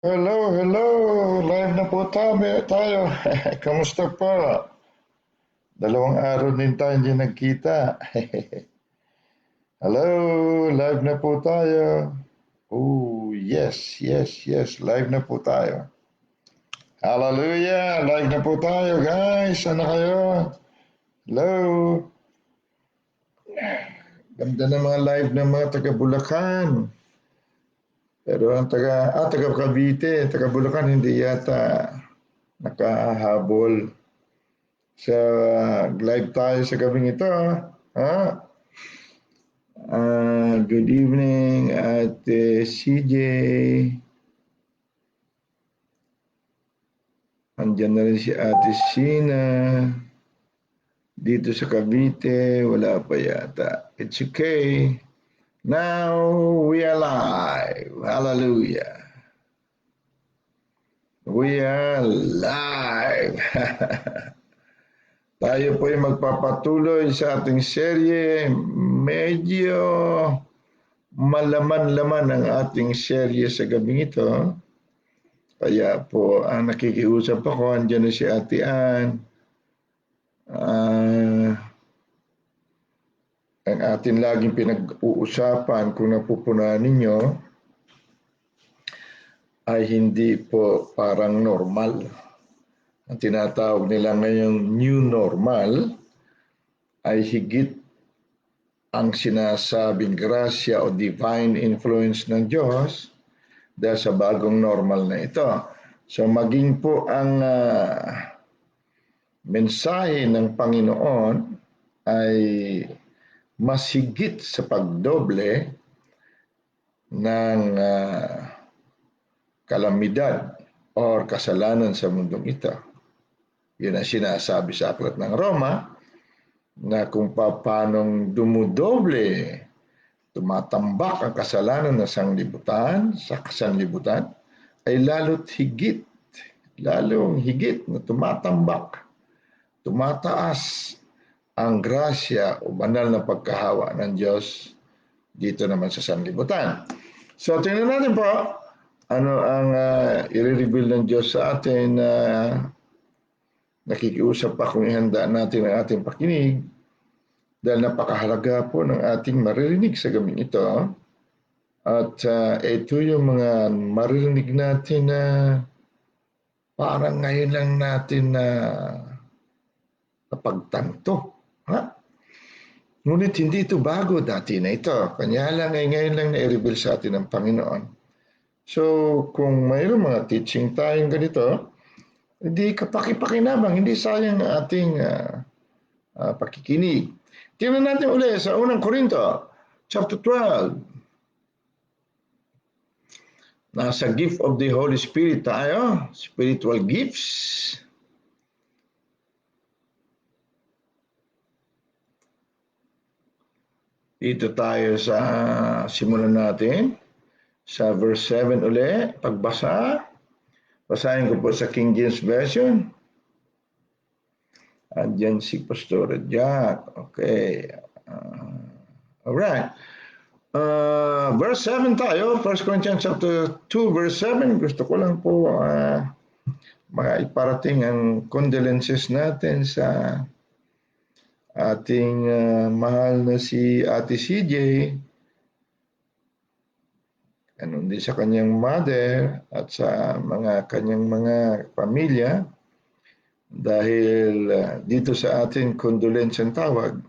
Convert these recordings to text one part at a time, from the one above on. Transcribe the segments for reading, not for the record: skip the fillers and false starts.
Hello, hello! Live na po tayo. Kamusta po? Dalawang araw din tayo hindi nagkita. Hello, live na po tayo. Oh, yes. Live na po tayo. Hallelujah! Live na po tayo, guys. Ano kayo? Hello. Ganda ng mga live ng mga taga Bulacan. Pero ang taga Cavite, taga Bulacan, hindi yata nakahabol. Sa live tayo sa gabing ito. Ha? Good evening at CJ. Andiyan na rin si Ate Sina. Dito sa Cavite, wala pa yata. It's okay. Now we are live. Hallelujah. We are live. Tayo po ay magpapatuloy sa ating serye. Medyo malaman-laman ang ating serye sa gabing ito. Kaya po, nakikiusap ako. Andiyan na si Ate Ann. Ang atin laging pinag-uusapan kung napupunan ninyo ay hindi po parang normal. Ang tinatawag nila ngayong new normal ay higit ang sinasabing grasya o divine influence ng Diyos dahil sa bagong normal na ito. So maging po ang mensahe ng Panginoon ay mas higit sa pagdoble ng kalamidad o kasalanan sa mundong ito. Yun ang sinasabi sa Aklat ng Roma na kung paanong dumudoble, tumatambak ang kasalanan ng sanglibutan sa kasanlibutan, ay lalong higit na tumatambak, tumataas ang grasya o banal na pagkahawa ng Diyos dito naman sa sanlibutan. So tingnan natin po ano ang i-reveal ng Diyos sa atin na nakikiusap pa kung ihanda natin ang ating pakinig dahil napakahalaga po ng ating maririnig sa gabing ito. At ito yung mga maririnig natin na parang ngayon lang natin na napagtanto. Ngunit hindi ito bago dati na ito. Kanya lang ay ngayon lang na-reveal sa atin ng Panginoon. So kung mayroong mga teaching tayong ganito, hindi kapaki-pakinabang, hindi sayang ang ating pakikinig. Tingnan natin ulit sa unang Korinto, chapter 12. Nasa gift of the Holy Spirit tayo, spiritual gifts. Dito tayo sa simulan natin. Sa verse 7 uli, pagbasa. Basahin ko po sa King James Version. Andiyan si Pastor Jack. Okay. Alright. Verse 7 tayo. 1 Corinthians chapter 2 verse 7. Gusto ko lang po maiparating ang condolences natin sa ating mahal na si Ate CJ. Ano din sa kanyang mother at sa kanyang mga pamilya dahil dito sa atin condolence ang tawag.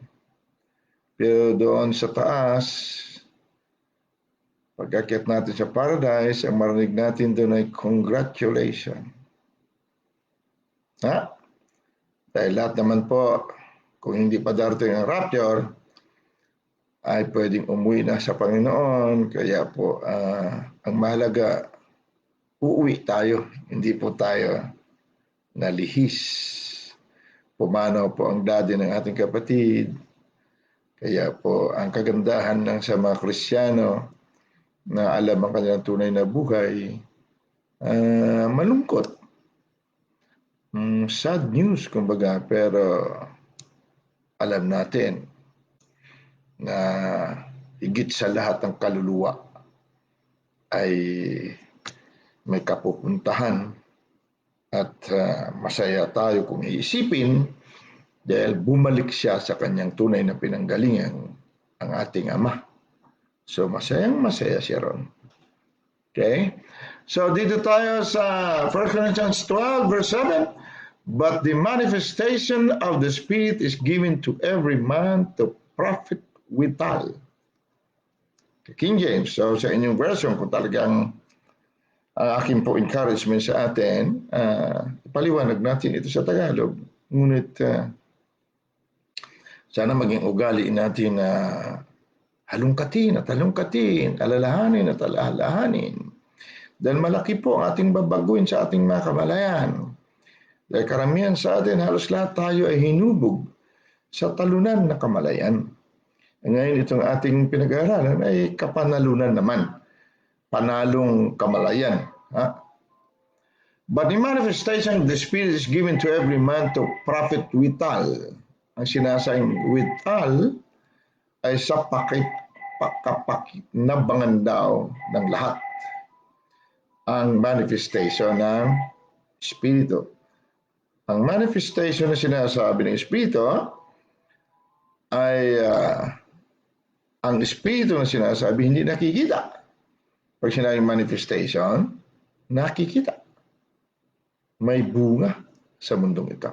Pero doon sa taas, pag-akyat natin sa paradise, ang marinig natin doon ay congratulations. Dahil lahat naman po, kung hindi pa darating ang rapture, ay pwedeng umuwi na sa Panginoon. Kaya po, ang mahalaga, uuwi tayo. Hindi po tayo nalihis. Pumanaw po ang daddy ng ating kapatid. Kaya po, ang kagandahan ng sa mga Kristiyano na alam ang kanilang tunay na buhay, malungkot. Sad news, kumbaga, pero alam natin na higit sa lahat ng kaluluwa ay may kapupuntahan at masaya tayo kung iisipin dahil bumalik siya sa kanyang tunay na pinanggalingan, ang ating Ama. So masayang masaya siya ron. Okay? So dito tayo sa 1 Corinthians 12 verse 7. But the manifestation of the Spirit is given to every man to profit withal. King James. So sa inyong version, kung talagang akin po encouragement sa atin, ipaliwanag natin ito sa Tagalog. Ngunit sana maging ugali natin na halongkatin at halongkatin, alalahanin at alalahanin. Dahil malaki po ang ating babaguhin sa ating mga kamalayan. Dahil karamihan sa atin, halos lahat tayo ay hinubog sa talunan na kamalayan. Ngayon itong ating pinag-aaralan ay kapanalunan naman. Panalong kamalayan. But the manifestation of the Spirit is given to every man to profit withal. Ang sinasayang withal ay sa pakinabangan daw ng lahat. Ang manifestation ng Espiritu. Ang manifestation na sinasabi ng Espiritu ay ang Espiritu na sinasabi hindi nakikita. Pag sinabing manifestation, nakikita. May bunga sa mundong ito.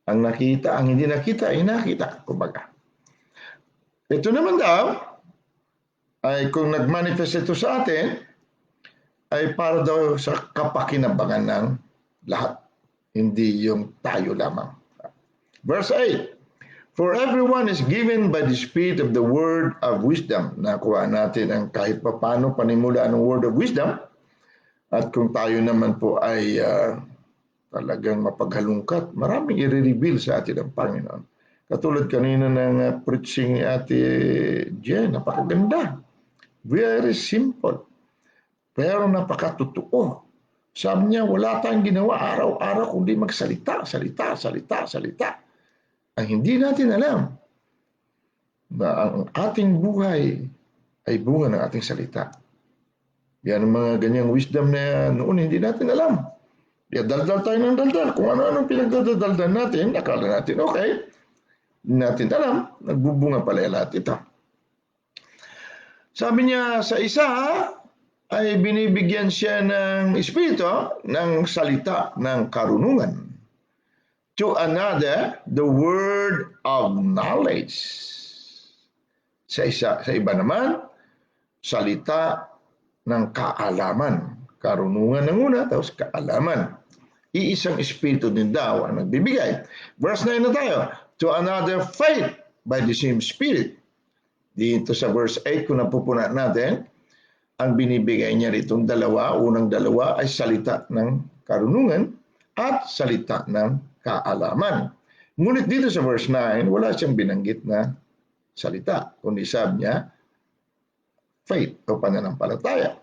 Ang nakita, ang hindi nakita ay nakita. Kumbaga. Ito naman daw ay kung nag-manifest ito sa atin ay para daw sa kapakinabangan ng lahat. Hindi yung tayo lamang. Verse 8. For everyone is given by the Spirit of the word of wisdom. Nakuha natin ang kahit papano panimulaan ng word of wisdom. At kung tayo naman po ay talagang mapaghalungkat, maraming i-reveal sa atin ang Panginoon. Katulad kanina ng preaching ni Ate Jen, napakaganda. Very simple. Pero napakatotoo. Sabi niya, wala tayong ginawa araw-araw kundi magsalita, salita. Ang hindi natin alam na ang ating buhay ay bunga ng ating salita. Yan ang mga ganyang wisdom na noon hindi natin alam. Kaya daldal tayo ng daldal. Kung ano-anong pinagdadaldal natin, akala natin okay. Hindi natin alam, nagbubunga pala lahat ito. Sabi niya sa isa, ay binibigyan siya ng Espiritu ng salita ng karunungan. To another, the word of knowledge. Sa iba naman, salita ng kaalaman. Karunungan ng una, tapos kaalaman. Iisang Espiritu din daw ang nagbibigay. Verse 9 na tayo. To another, faith by the same Spirit. Dito sa verse 8, kung napupunan natin, ang binibigay niya ritong dalawa, unang dalawa ay salita ng karunungan at salita ng kaalaman. Ngunit dito sa verse 9, wala siyang binanggit na salita. Kundi sabi niya, faith o pananampalataya.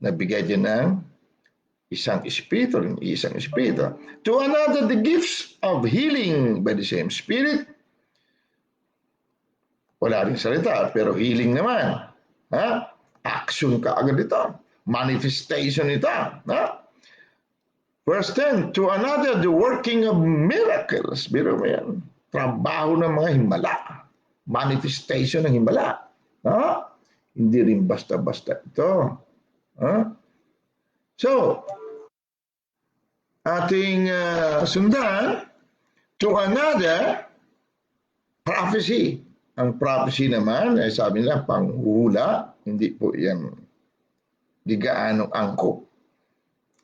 Nabigay din ng isang espiritu, isang espiritu. To another, the gifts of healing by the same Spirit. Wala rin salita, pero healing naman. Action ka agad ito. Manifestation ito. Verse 10, to another, the working of miracles. Biro mo yan. Trabaho ng mga himala. Manifestation ng himala. Hindi rin basta-basta ito. So, ating sundan, to another, prophecy. Ang prophecy naman, ay sabi nila, panghuhula. Hindi po yan di gaanong angkop.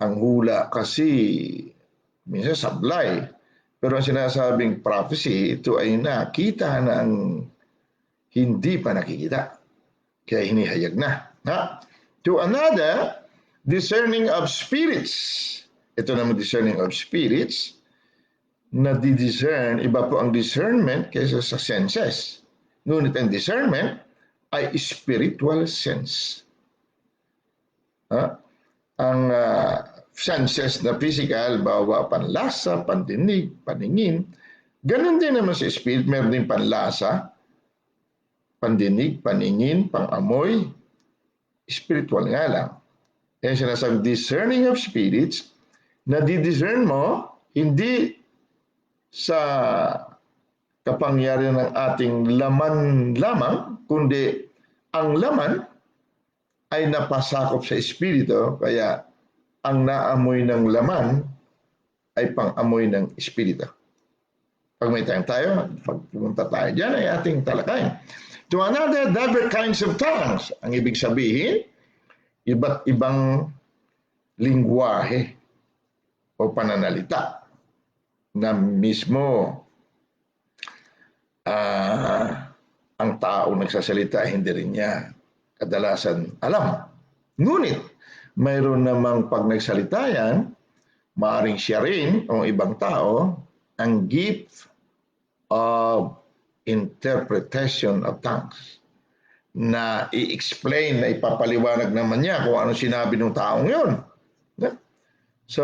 Ang hula kasi minsan sablay. Pero ang sinasabing prophecy, ito ay nakita na ang hindi pa nakikita. Kaya hinihayag na. To another, discerning of spirits. Ito naman discerning of spirits. Nadi-discern, iba po ang discernment kaysa sa senses. Ngunit ang discernment ay spiritual sense. Ang senses na physical, bawa panlasa, pandinig, paningin, ganun din naman sa spirit, meron din panlasa, pandinig, paningin, pangamoy, spiritual nga lang. Yan sinasabing discerning of spirits, na di-discern mo hindi sa kapangyarihan ng ating laman lamang, kundi ang laman ay napasakop sa espiritu, kaya ang naamoy ng laman ay pang-amoy ng espiritu. Pag may time tayo, pag pumunta tayo dyan, ay ating talakayin. To another, other kinds of tongues. Ang ibig sabihin, iba't ibang lingwahe o pananalita na mismo ang tao nagsasalita, hindi rin niya kadalasan alam. Ngunit, mayroon namang pag nagsalita yan, maaaring siya rin o ibang tao ang gift of interpretation of tongues, na i-explain, na ipapaliwanag naman niya kung ano sinabi ng taong yun. So,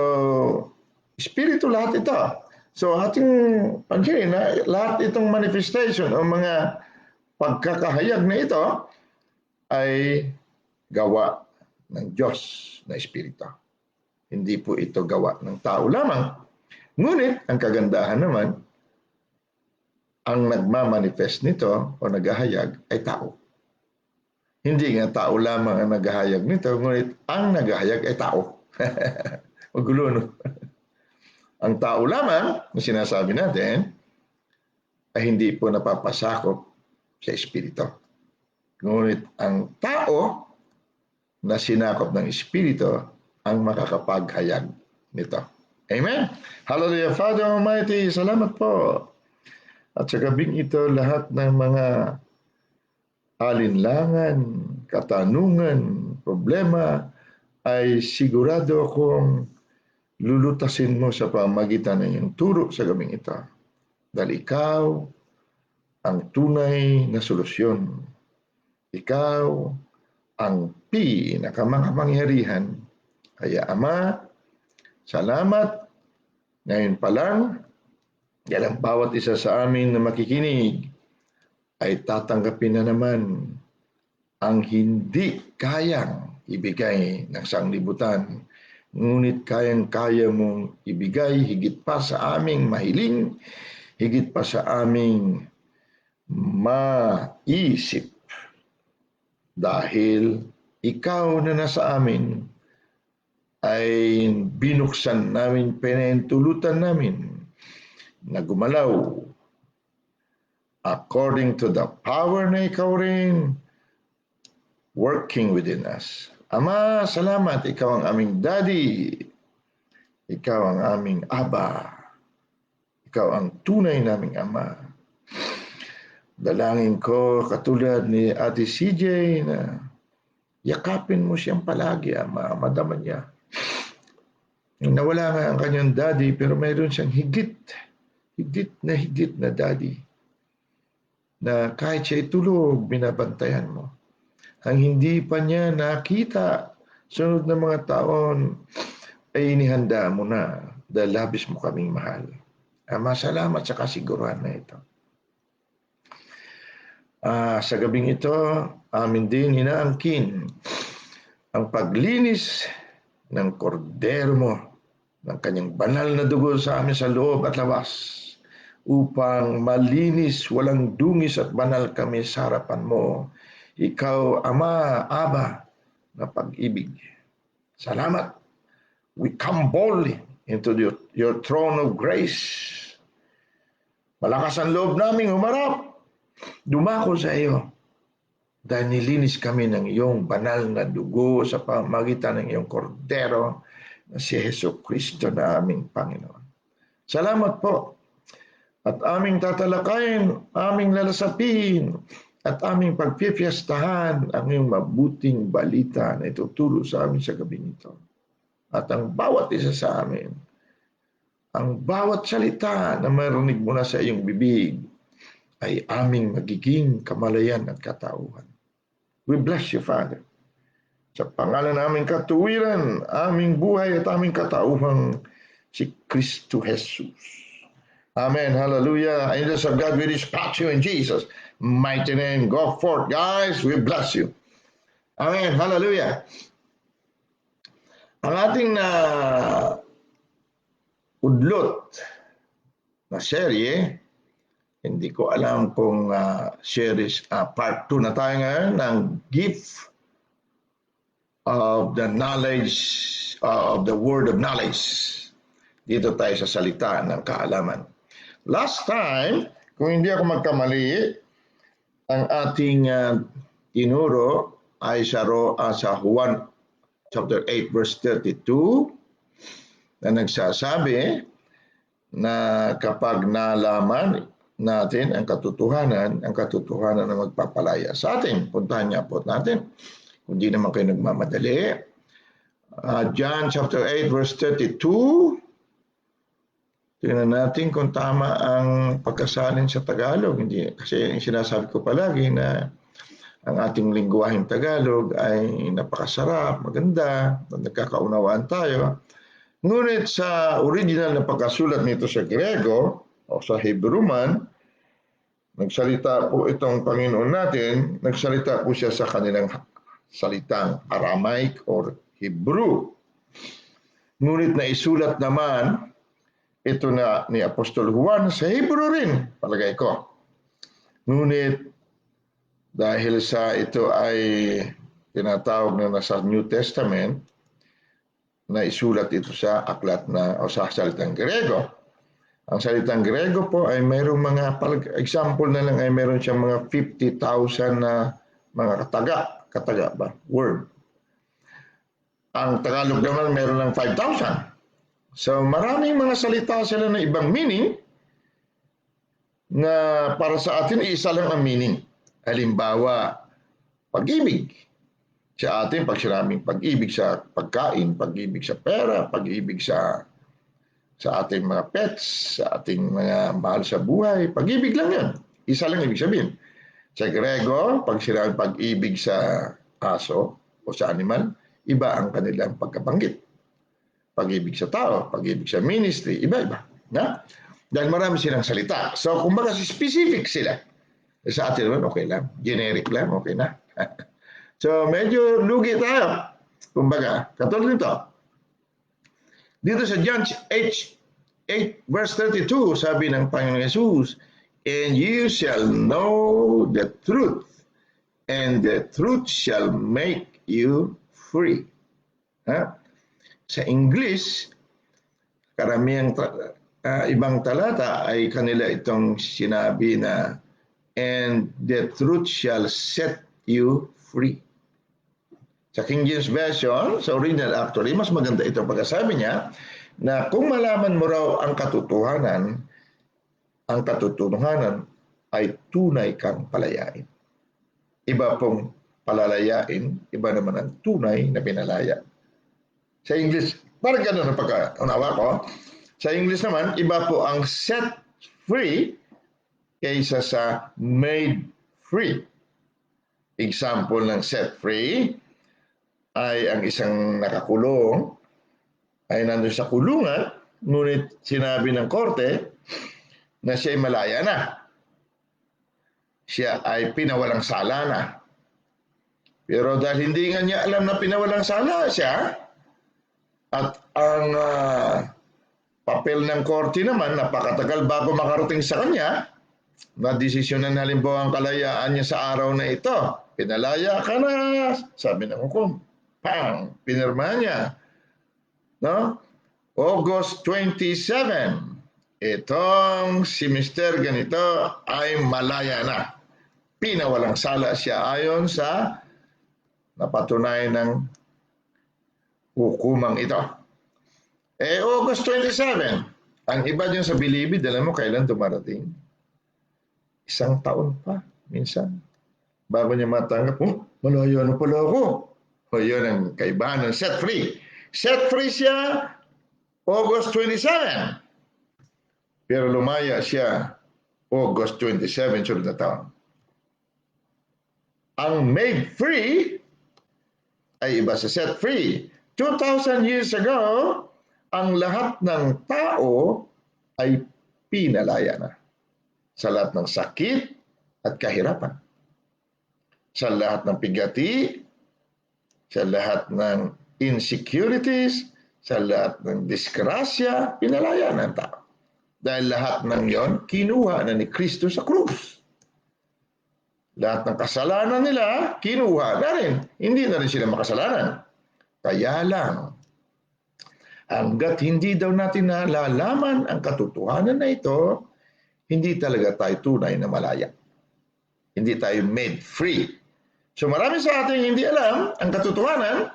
espiritu lahat ito. So, ating pansinin na lahat itong manifestation o mga pagkakahayag na ito ay gawa ng Diyos na espiritu. Hindi po ito gawa ng tao lamang. Ngunit, ang kagandahan naman, ang nagmamanifest nito o naghahayag ay tao. Hindi nga tao lamang ang naghahayag nito, ngunit ang naghahayag ay tao. Magulo, no? Ang tao lamang, na sinasabi natin, ay hindi po napapasakop sa espiritu. Ngunit ang tao na sinakop ng espiritu ang makakapaghayag nito. Amen? Hallelujah. Father Almighty, salamat po. At sa gabing ito, lahat ng mga alinlangan, katanungan, problema, ay sigurado akong lulutasin mo sa pamagitan ng iyong turo sa gabing ito. Dahil ikaw ang tunay na solusyon. Ikaw ang pinakamakapangyarihan. Kaya Ama, salamat. Ngayon pa lang, dahil ang bawat isa sa amin na makikinig ay tatanggapin na naman ang hindi kayang ibigay ng sanglibutan, ngunit kayang-kaya mong ibigay higit pa sa aming mahiling, higit pa sa aming maisip. Dahil ikaw na nasa amin ay binuksan namin, pinahintulutan namin na gumalaw according to the power na ikaw rin working within us. Ama, salamat. Ikaw ang aming daddy. Ikaw ang aming aba. Ikaw ang tunay naming ama. Dalangin ko katulad ni Ate CJ na yakapin mo siyang palagi, Ama. Madama niya. Nawala nga ang kanyang daddy pero mayroon siyang higit na daddy na kahit siya'y tulog, binabantayan mo. Ang hindi pa niya nakita sunod na mga taon ay inihanda mo na dahil labis mo kaming mahal. Ama, salamat sa kasiguruhan na ito. Sa gabing ito, amin din inaangkin ang paglinis ng kordero mo, ng kanyang banal na dugo sa amin sa loob at labas, upang malinis, walang dungis at banal kami sa harapan mo. Ikaw, Ama, Aba, na pag-ibig. Salamat. We come boldly into your throne of grace. Malakas ang loob namin humarap, dumako sa iyo, dahil nilinis kami ng iyong banal na dugo sa pamagitan ng iyong kordero na si Hesus Kristo na aming Panginoon. Salamat po. At aming tatalakayin, aming lalasapin, at aming pagpipiyastahan ang iyong mabuting balita na ituturo sa amin sa gabi nito. At ang bawat isa sa amin, ang bawat salita na marinig mula sa iyong bibig ay aming magiging kamalayan at katauhan. We bless you, Father. Sa pangalan naming katuwiran, aming buhay at aming katauhang si Kristo Jesus. Amen. Hallelujah. Angels of God, we dispatch you in Jesus' mighty name. Go forth, guys. We bless you. Amen. Hallelujah. Ang ating na udlot na serye, hindi ko alam kung series part 2 na tayo ngayon ng gift of the knowledge of the word of knowledge. Dito tayo sa salita ng kaalaman. Last time, kung hindi ako magkamali, ang ating tinuro ay sa Juan chapter 8 verse 32 na nagsasabi na kapag nalaman natin ang katotohanan na magpapalaya sa atin. Puntahan niya po natin. Kung di naman kayo nagmamadali. John chapter 8 verse 32. Tingnan natin kung tama ang pagkasalin sa Tagalog. Hindi, kasi sinasabi ko palagi na ang ating lingwaheng Tagalog ay napakasarap, maganda, nagkakaunawaan tayo. Ngunit sa original na pagkasulat nito sa Grego o sa Hebrew man, nagsalita po itong Panginoon natin, nagsalita po siya sa kanilang salitang Aramaic or Hebrew. Ngunit naisulat naman ito na ni Apostol Juan sa Hebrew rin, palagay ko. Ngunit dahil sa ito ay tinatawag na nasa New Testament, na isulat ito sa aklat na o sa salitang Grego. Ang salitang Grego po ay mayroong mga, example na lang ay mayroon siyang mga 50,000 na mga kataga ba? Word. Ang Tagalog naman mayroon ng 5,000. So maraming mga salita sila na ibang meaning na para sa atin isa lang ang meaning. Halimbawa, pag-ibig. Sa atin, pag sinabing pag-ibig sa pagkain, pag-ibig sa pera, pag-ibig sa ating mga pets, sa ating mga mahal sa buhay, pag-ibig lang yan. Isa lang ibig sabihin. Sa Grego, pag sinabing pag-ibig sa aso o sa animal, iba ang kanilang pagkabanggit. Pag-ibig sa tao, pag-ibig sa ministry, iba-iba. Na? Dahil marami silang salita. So, kumbaga specific sila. Sa atin naman, okay lang. Generic lang, okay na. So, medyo lugi tayo. Kumbaga, katulad nito. Dito sa John 8 verse 32, sabi ng Panginoon Jesus, and you shall know the truth, and the truth shall make you free. Ha? Sa English, karamihang ibang talata ay kanila itong sinabi na, and the truth shall set you free. Sa King James Version, sa original actually, mas maganda itong pagkasabi niya na kung malaman mo raw ang katotohanan ay tunay kang palayain. Iba pong palalayain, iba naman ang tunay na pinalaya. Sa English, parang gano'n ang pagkaunawa ko. Sa English naman, iba po ang set free kaysa sa made free. Example ng set free ay ang isang nakakulong ay nandun sa kulungan, ngunit sinabi ng korte na siya ay malaya na. Siya ay pinawalang sala na. Pero dahil hindi nga niya alam na pinawalang sala siya, at ang papel ng korte naman, napakatagal bago makarating sa kanya, na desisyonan halimbawa ang kalayaan niya sa araw na ito. Pinalaya ka na, sabi ng hukom. Pang, pinirma niya. No? August 27, itong si Mr. ganito ay malaya na. Pinawalang sala siya ayon sa napatunayan ng hukumang ito. August 27, ang iba dyan sa bilibid, alam mo kailan dumarating? 1 taon pa, minsan. Bago niya matanggap, malaya na pala ako. O yun ang kaibahan ng set free. Set free siya August 27. Pero lumaya siya August 27, sunod na taon. Ang made free ay iba sa set free. 2,000 years ago, ang lahat ng tao ay pinalaya na. Sa lahat ng sakit at kahirapan. Sa lahat ng pigati, sa lahat ng insecurities, sa lahat ng disgrasya, pinalaya ng tao. Dahil lahat ng yon kinuha na ni Kristo sa krus. Lahat ng kasalanan nila, kinuha na rin. Hindi na rin sila makasalanan. Kaya lang, hanggat hindi daw natin nalalaman ang katotohanan na ito, hindi talaga tayo tunay na malaya. Hindi tayo made free. So marami sa ating hindi alam ang katotohanan,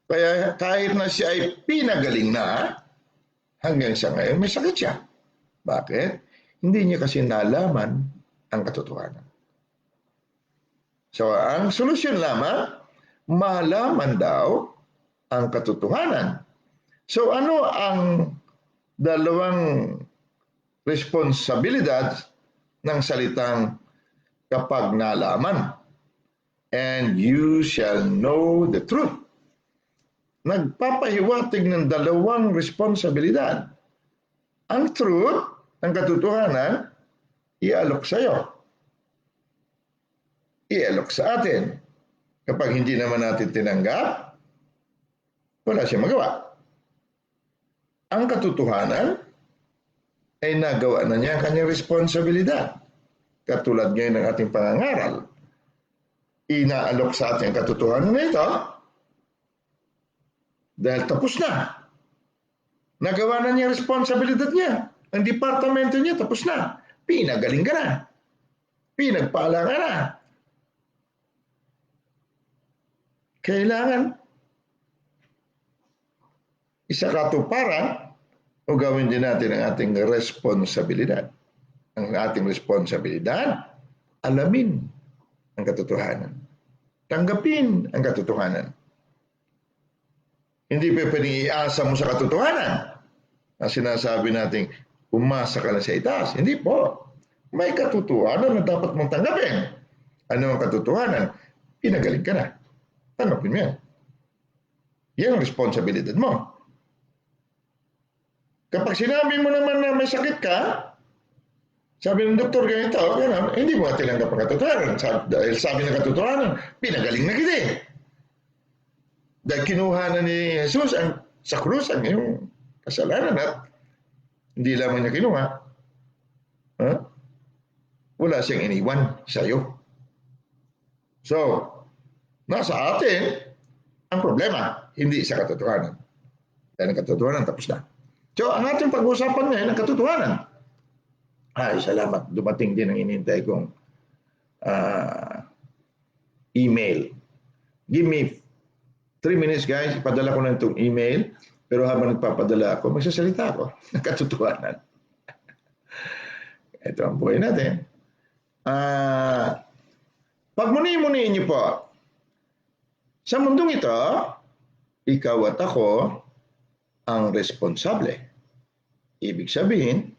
kaya kahit na siya ay pinagaling na, hanggang sa ngayon may sakit siya. Bakit? Hindi niya kasi nalaman ang katotohanan. So ang solusyon lamang, malaman daw ang katotohanan. So ano ang dalawang responsibilidad ng salitang kapag nalaman? And you shall know the truth. Nagpapahiwatig ng dalawang responsibilidad. Ang truth, ang katotohanan, ialok sa iyo. Ialok sa atin. Kapag hindi naman natin tinanggap, wala siyang magawa. Ang katotohanan ay nagawa na niya ang kanyang responsibilidad. Katulad ngayon ng ating pangangaral, inaalok sa ating katotohanan na ito dahil tapos na. Nagawa na niya ang responsibilidad niya. Ang departamento niya tapos na. Pinagaling ka na. Pinagpala ka na. Kailangan isa katuparan o gawin din natin ang ating responsibilidad. Ang ating responsibilidad, alamin ang katotohanan. Tanggapin ang katotohanan. Hindi pa pwedeng iasa mo sa katotohanan. Ang sinasabi natin, umasa ka na sa itaas. Hindi po. May katotohanan na dapat mong tanggapin. Ano ang katotohanan? Pinagaling ka na. Tanggapin mo yan. Yan ang responsibilidad mo. Kapag sinabi mo naman na may sakit ka, sabi ng doktor ganito, hindi mo tinanggap ang katotohanan. Dahil sabi ng katotohanan, pinagaling na kita eh. Dahil kinuha na ni Jesus sa krus ang iyong kasalanan at hindi lamang niya kinuha. Wala siyang iniwan sa iyo. So, nasa atin ang problema, hindi sa katotohanan. Dahil ang katotohanan tapos na. So, ang ating pag-uusapan ngayon ang katotohanan. Ay, salamat. Dumating din ang inintay kong email. Give me 3 minutes, guys. Ipadala ko na itong email. Pero habang nagpapadala ako, magsasalita ako ng katotohanan. Ito ang buhay natin. Pagmuni-muniin niyo po, sa mundong ito, ikaw at ako ang responsable. Ibig sabihin,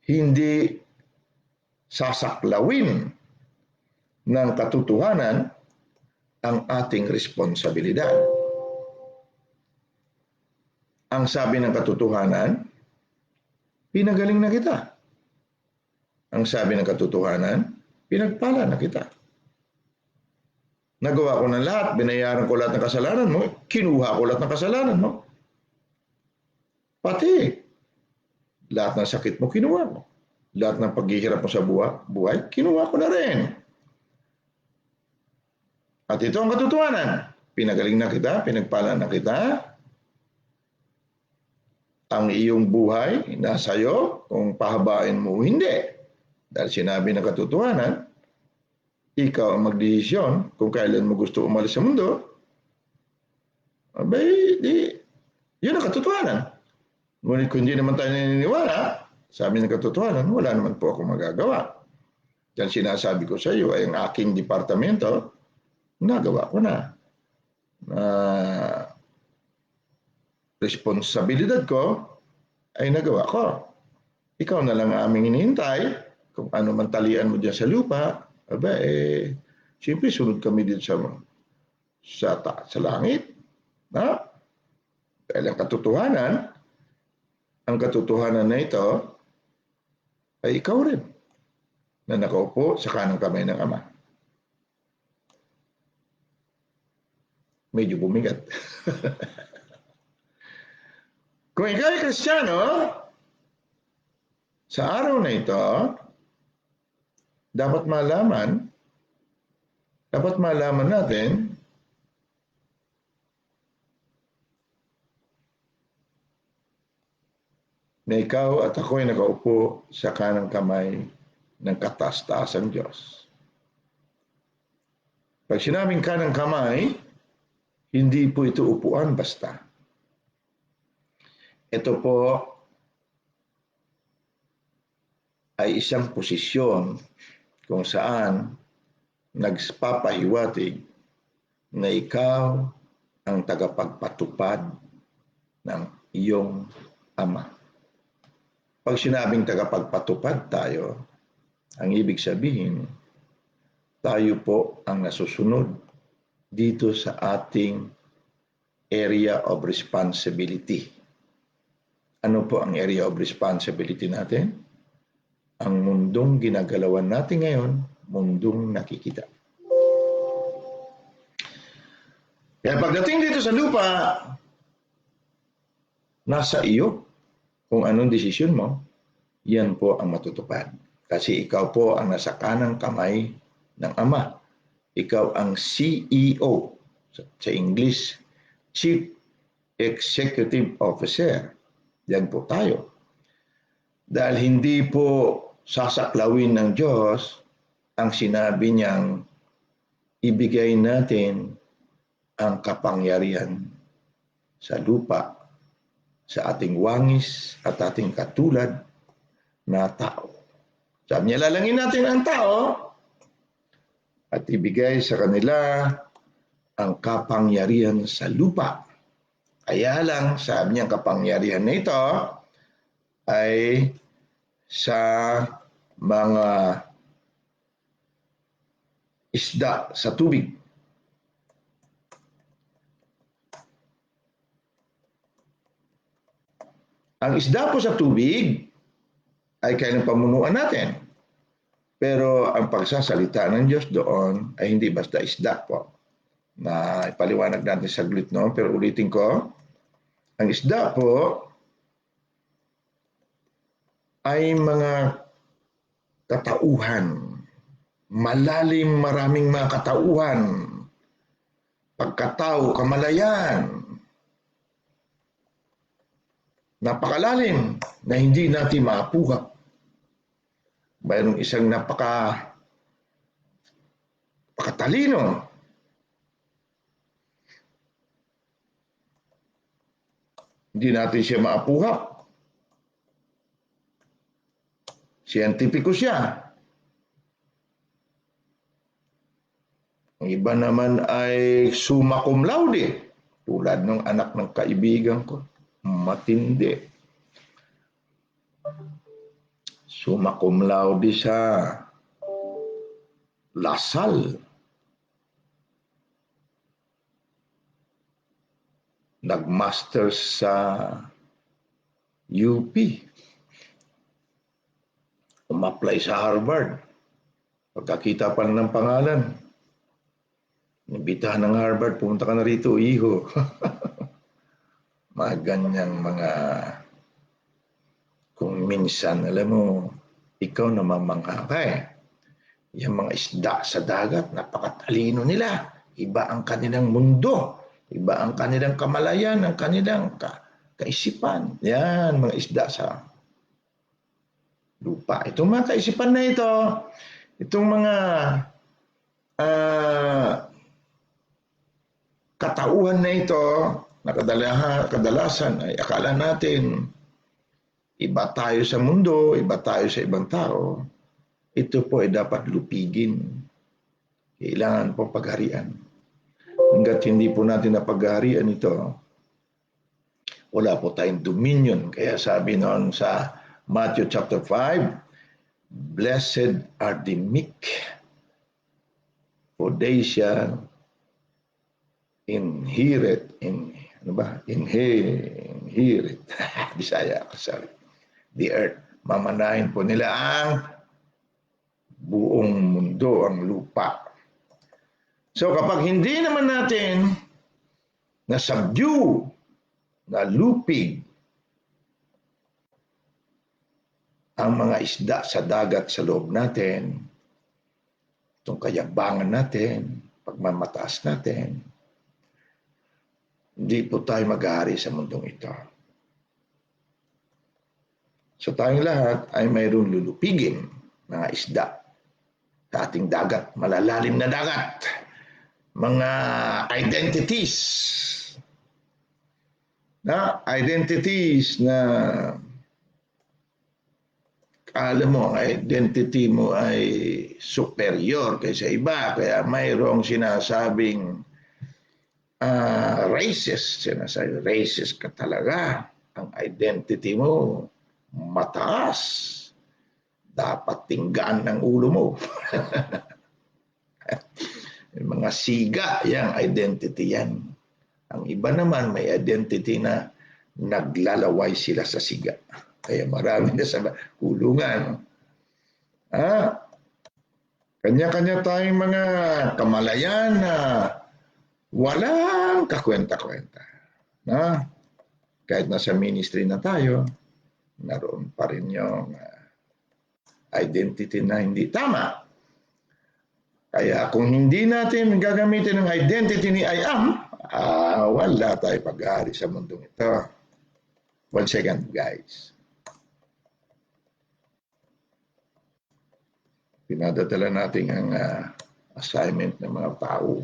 hindi sasaklawin ng katotohanan ang ating responsibilidad. Ang sabi ng katotohanan, pinagaling na kita. Ang sabi ng katotohanan, pinagpala na kita. Nagawa ko ng lahat, binayaran ko lahat ng kasalanan mo, kinuha ko lahat ng kasalanan mo. Pati, lahat ng sakit mo, kinuha mo. Lahat ng paghihirap mo sa buhay, kinuha ko na rin. At ito ang katotohanan. Pinagaling na kita, pinagpala na kita. Ang iyong buhay, nasa iyo, kung pahabain mo, hindi. Dahil sinabi ng katotohanan, ikaw ang magdesisyon kung kailan mo gusto umalis sa mundo. Abay, yun ang katotohanan. Ngunit kung hindi naman tayo naniniwala, sabi ng katotohanan, wala naman po akong magagawa. Yan sinasabi ko sa iyo ay ang aking departamento, nagawa ko na. Responsibilidad ko ay nagawa ko. Ikaw na lang aming hinihintay kung ano man talian mo dyan sa lupa. Aba, siyempre sunod kami din sa langit. Dahil ang katotohanan na ito ay ikaw rin na nakaupo sa kanang kamay ng Ama. medyo bumigat. Kung ikaw ay Kristiyano, sa araw na ito, dapat malaman natin na ikaw at ako ay nakaupo sa kanang kamay ng kataas-taasang Diyos. Pag sinabing kanang kamay, hindi po ito upuan basta. Ito po ay isang posisyon kung saan nagpapahiwatig na ikaw ang tagapagpatupad ng iyong Ama. Pag sinabing tagapagpatupad tayo, ang ibig sabihin, tayo po ang nasusunod dito sa ating area of responsibility. Ano po ang area of responsibility natin? Ang mundong ginagalawan natin ngayon, mundong nakikita. Kaya pagdating dito sa lupa, nasa iyo kung anong desisyon mo, yan po ang matutupad. Kasi ikaw po ang nasa kanang kamay ng Ama. Ikaw ang CEO, sa English, Chief Executive Officer. Yan po tayo. Dahil hindi po sasaklawin ng Diyos ang sinabi niyang ibigay natin ang kapangyarihan sa lupa, sa ating wangis at ating katulad na tao. Sabi niya, lalangin natin ang tao at ibigay sa kanila ang kapangyarihan sa lupa. Kaya lang, sabi niya, ang kapangyarihan na ito ay sa mga isda sa tubig. Ang isda po sa tubig ay kaya ng pamunuan natin. Pero ang pagsasalita ng Diyos doon ay hindi basta isda po. Na ipaliwanag natin saglit, no? Pero ulitin ko, ang isda po ay mga katauhan. Malalim, maraming mga katauhan. Pagkatao, kamalayan. Napakalalim na hindi natin maapuhap. Mayroong isang napakatalino. Hindi natin siya maapuhap. Siyentipiko siya. Ang iba naman ay summa cum laude. Tulad ng anak ng kaibigan ko. Matindi. Summa cum laude sa Lasal. Nag-masters sa UP. Umapply sa Harvard. Pagkakita pa ng pangalan, nibitahan ng Harvard, pumunta ka na rito, iho. Mga ganyang mga, kung minsan, alam mo, ikaw namamangha ka eh. Yung mga isda sa dagat, napakatalino nila. Iba ang kanilang mundo. Iba ang kanilang kamalayan, ang kanilang kaisipan. Yan, mga isda sa lupa. Itong mga kaisipan na ito, itong mga katauhan na ito, na kadalasan ay akala natin iba tayo sa mundo, iba tayo sa ibang tao. Ito po ay dapat lupigin. Kailangan po pagharian. Hanggat hindi po natin napagharian ito, wala po tayong dominion. Kaya sabi noon sa Matthew chapter 5, blessed are the meek, for they shall inherit Bisaya, sorry. The earth. Mamanahin po nila ang buong mundo, ang lupa. So kapag hindi naman natin na subdue, na lupig ang mga isda sa dagat sa loob natin, itong kayabangan natin, pagmamataas natin, hindi po tayo mag-aari sa mundong ito. So tayong lahat ay mayroong lulupigin mga isda sa ating dagat, malalalim na dagat, mga identities na alam mo, ang identity mo ay superior kaysa iba, kaya mayroong sinasabing racist, racist ka talaga, ang identity mo mataas, dapat tinggaan ng ulo mo. Mga siga, yang identity yan. Ang iba naman may identity na naglalaway sila sa siga. Kaya marami na sa kulungan. Kanya-kanya tayong mga kamalayan na walang kakwenta-kwenta. Kahit nasa ministry na tayo, naroon pa rin yung identity na hindi tama. Kaya kung hindi natin gagamitin ang identity ni I am, wala tayo pag-aari sa mundong ito. 1 second, guys. Pinadadala natin ang assignment ng mga tao.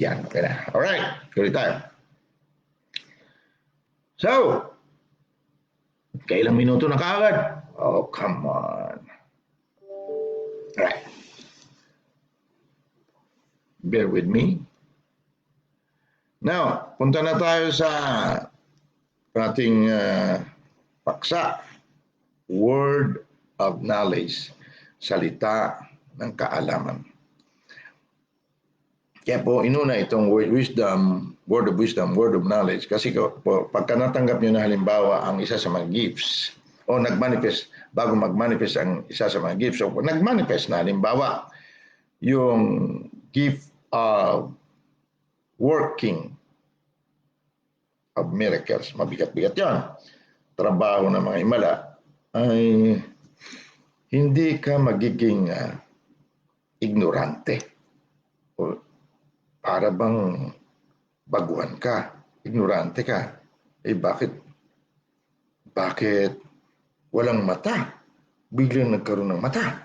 Yan, okay na. Alright, tuloy tayo. So, kailang minuto na kaagad? Oh, come on. Alright. Bear with me. Now, punta na tayo sa ating paksa. Word of knowledge. Salita ng kaalaman. Kaya po, inuna itong word of wisdom, word of knowledge. Kasi pagka natanggap nyo na halimbawa ang isa sa mga gifts, o nagmanifest, bago magmanifest ang isa sa mga gifts, o nagmanifest na halimbawa, yung gift of working of miracles. Mabigat-bigat yan. Trabaho ng mga himala ay hindi ka magiging ignorante. O para bang baguhan ka, ignorante ka. Bakit walang mata? Biglang nagkaroon ng mata.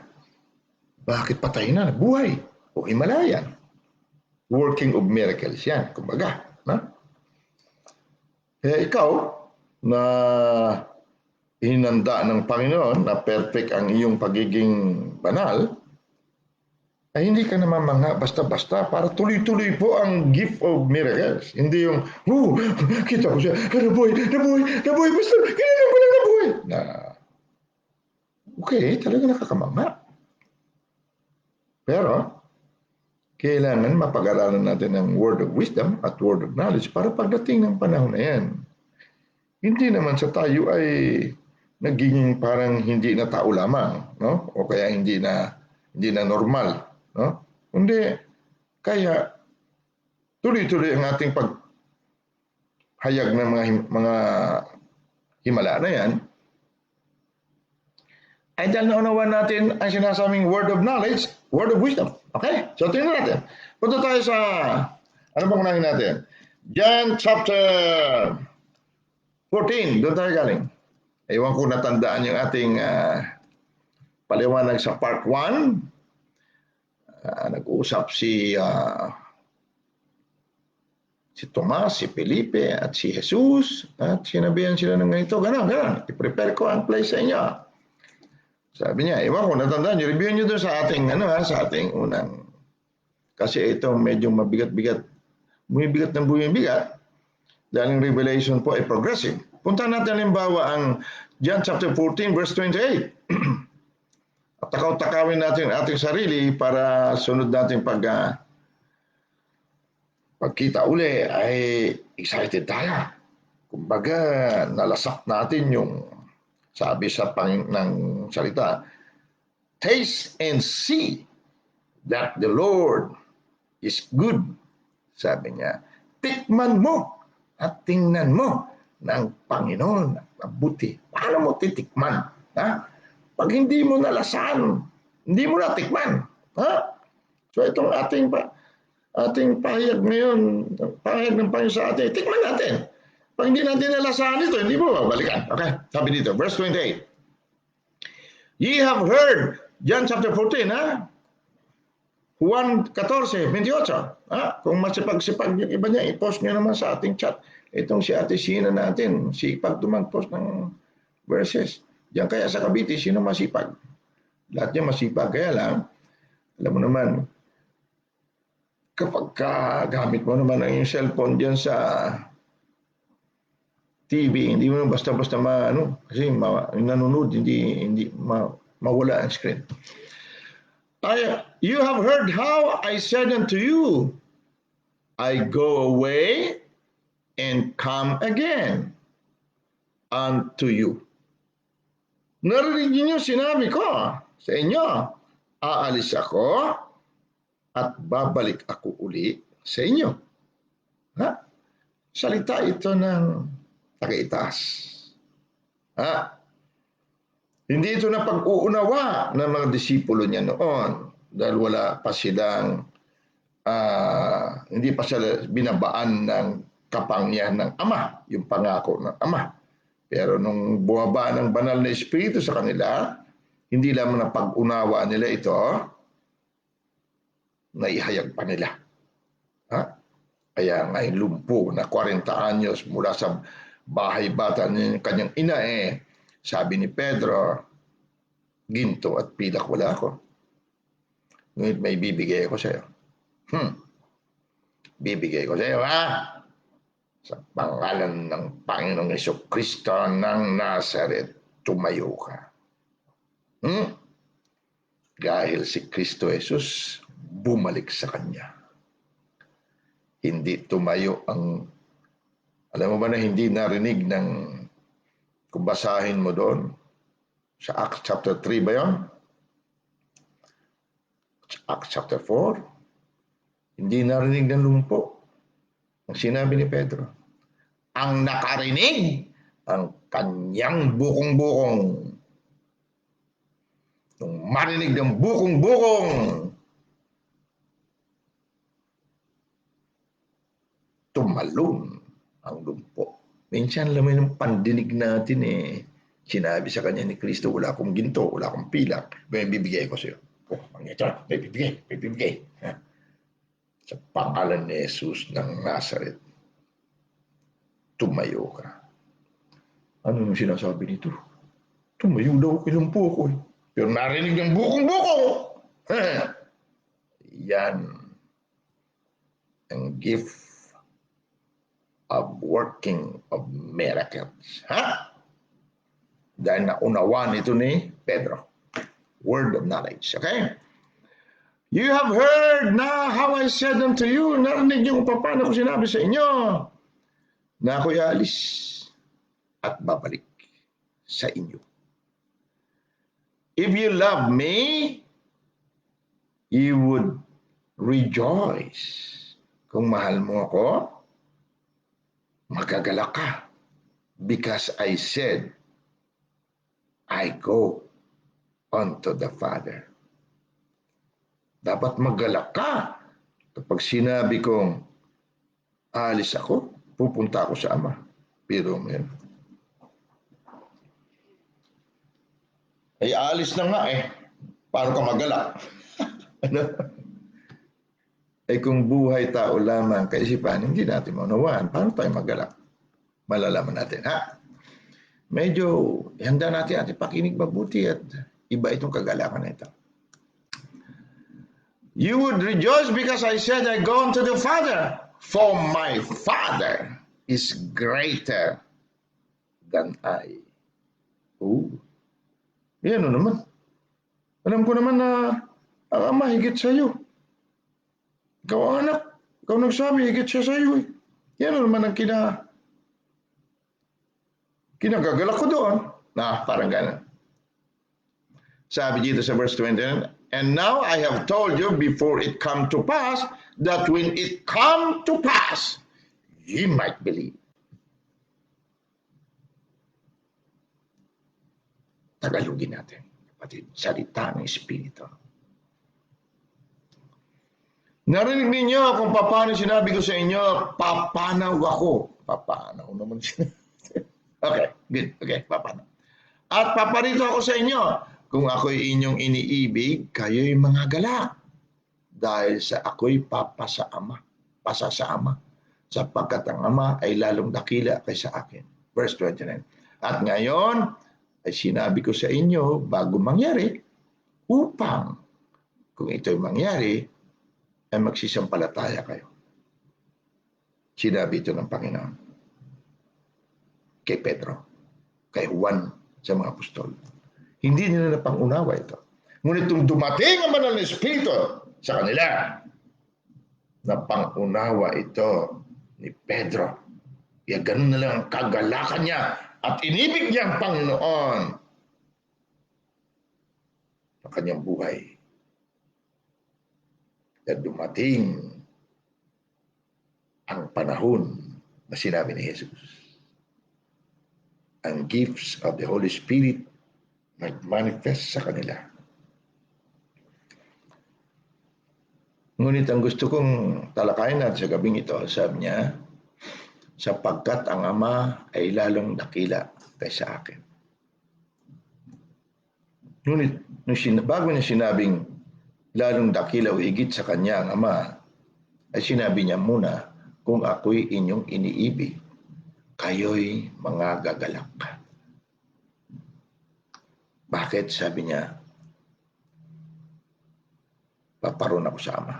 Bakit patay na? Buhay. O Himalayan. Working of miracles yan, kumbaga. Kaya ikaw, na hinanda ng Panginoon na perfect ang iyong pagiging banal, ay hindi ka naman mga basta-basta para tuloy-tuloy po ang gift of miracles. Hindi yung, kita ko siya, nabuhay, basta, kailan ko lang nabuhay. Okay, talaga nakakamanga. Pero, kailangan mapag-aralan natin ang word of wisdom at word of knowledge para pagdating ng panahon na yan, hindi naman sa tayo ay naging parang hindi na tao lamang, no? O kaya hindi na normal, no? Kundi kaya tuloy-tuloy ang ating paghayag ng mga himala na yan ay dahil naunawan natin ang sinasabing word of knowledge, word of wisdom. Okay? So tingnan natin. Punta tayo sa, ano bang unahin natin? John chapter 14, doon tayo galing. Ewan ko natandaan yung ating paliwanag sa part 1. Nag-uusap si Tomas, si Felipe, at si Jesus. At sinabihan sila ng ganito, ganon. I-prepare ko ang place sa inyo. Sabi niya, ewan ko natandaan nyo, review nyo doon sa ating, sa ating unang. Kasi ito medyo mabigat-bigat. Bumibigat ng bumibigat. Dahil ang revelation po ay progressive. Punta natin halimbawa ang John chapter 14 verse 28. At takaw-takawin natin ang ating sarili para sunod natin pagkita uli ay excited tayo. Kumbaga, nalasak natin yung sabi ng salita, taste and see that the Lord is good. Sabi niya, tikman mo at tingnan mo ng Panginoon at mabuti. Paano mo titikman? Ha? Pag hindi mo nalasan, hindi mo natikman. Ha? So itong ating pahayag ngayon, pahayag ng Panginoon sa atin, tikman natin. Pag hindi natin nalasahan ito, hindi mo babalikan. Okay? Sabi dito, verse 28. Ye have heard, John chapter 14, ha? Juan 14:28. Kung masipag-sipag yung iba niya, i-post niyo naman sa ating chat. Itong si Ate Sina natin, sipag tumag-post ng verses. Diyan kaya sa Cavite, sino masipag? Lahat niya masipag. Kaya lang, alam mo naman, kapag gamit mo naman ang yung cellphone diyan sa TV, hindi mo basta-basta kasi nanonood, hindi mawala ang screen. You have heard how I said unto you, I go away and come again unto you. Narinig niyo sinabi ko sa inyo, aalis ako at babalik ako uli sa inyo. Salita ito ng taga-itaas. Hindi ito na pag-uunawa ng mga disipulo niya noon dahil wala pa silang, hindi pa sila binabaan ng kapangyarihan ng Ama, yung pangako ng Ama. Pero nung bumaba ng banal na Espiritu sa kanila, hindi lamang na pag-unawa nila ito, naihayag pa nila. Kaya ngayon lumpo na 40 anyos mula sa bahay bata ng kanyang ina, sabi ni Pedro, ginto at pilak wala ako. Ngunit may bibigay ako sa iyo. Bibigay ko sa iyo, sa pangalan ng Panginoong Jesucristo ng Nazareth, tumayo ka. Dahil si Kristo Jesus bumalik sa kanya. Hindi tumayo alam mo ba na hindi narinig ng, kung basahin mo doon, sa Acts chapter 3 ba yun? Acts chapter 4, hindi narinig ng lumpo. Ang sinabi ni Pedro, ang nakarinig ang kanyang bukong-bukong. Nung marinig ng bukong-bukong, tumalon ang lumpo. Minsan alam mo yung pandinig natin sinabi sa kanya ni Kristo, wala akong ginto, wala akong pilak, may bibigay ko sa iyo. May bibigay. Sa pangalan ni Jesus ng Nazareth, tumayo ka. Ano nung sinasabi nito? Tumayo daw kilumpo ko. Pero narinig ng bukong-bukong. Yan ang gift of working of miracles. Dahil naunawaan ito ni Pedro. Word of knowledge. Okay? You have heard na how I said unto you. Narinig niyo kung paano ko sinabi sa inyo na ako'y alis at babalik sa inyo. If you love me, you would rejoice. Kung mahal mo ako, magagalak ka. Because I said, I go unto the Father. Dapat maggalak ka kapag sinabi kong alis ako, pupunta ako sa Ama. Pero ay alis na nga paano ka maggalak? Kung buhay tao lamang kaisipan, hindi natin maunawaan. Paano tayo maggalak? Malalaman natin, Medyo handa natin ating pakinig mabuti at iba itong kagalakan na ito. You would rejoice because I said I go unto the Father, for my Father is greater than I. Yan naman. Alam ko naman na ang Ama higit sa iyo. Ikaw ang anak. Ikaw nagsabi, higit siya sa iyo. Yan naman ang kinagagalak ko doon. Parang gano'n. Sabi dito sa verse 29, and now I have told you before it come to pass, that when it come to pass, ye might believe. Tagalogin natin, kapatid, salita ng Espiritu. Narinig ninyo kung paano sinabi ko sa inyo, papanaw ako. Papanaw naman siya. Okay, good. Okay, papanaw. At paparito ako sa inyo. Kung ako'y inyong iniibig, kayo'y mga galak. Dahil sa ako'y pasa sa Ama. Sapagkat ang Ama ay lalong dakila kaysa akin. Verse 29. At ngayon, ay sinabi ko sa inyo, bago mangyari, upang kung ito'y mangyari, ay magsisampalataya kayo. Sinabi ito ng Panginoon kay Pedro, kay Juan sa mga apostol. Hindi nila napangunawa ito. Ngunit nung dumating ang Banal na Espiritu sa kanila, napangunawa ito ni Pedro. Kaya ganun na lang ang kagalakan niya at inibig niya ang Panginoon sa kanyang buhay. At dumating ang panahon na sinabi ni Jesus. Ang gifts of the Holy Spirit nag-manifest sa kanila. Ngunit ang gusto kong talakayin natin sa gabing ito, sabi niya, sapagkat ang Ama ay lalong dakila kaysa akin. Ngunit bago niya sinabing lalong dakila o higit sa kanya ang Ama, ay sinabi niya muna, kung ako'y inyong iniibig, kayo'y mga gagalak. Bakit? Sabi niya, paparoon ako sa Ama.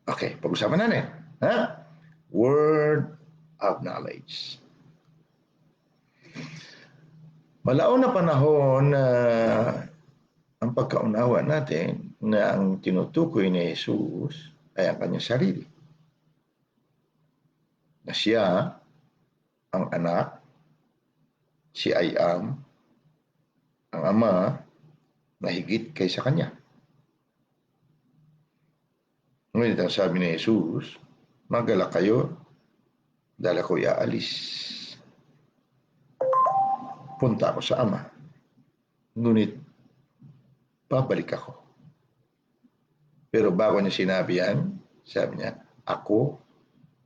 Okay, pag-usapan natin. Word of knowledge. Malaon na panahon na ang pagkaunawa natin na ang tinutukoy ni Jesus ay ang kanyang sarili. Na siya ang anak, si I am, ang Ama na higit kaysa kanya. Ngunit ang sabi ni Jesus, magalak kayo dahil ako'y aalis. Punta ako sa Ama. Ngunit babalik ako. Pero bago niya sinabi yan, sabi niya, ako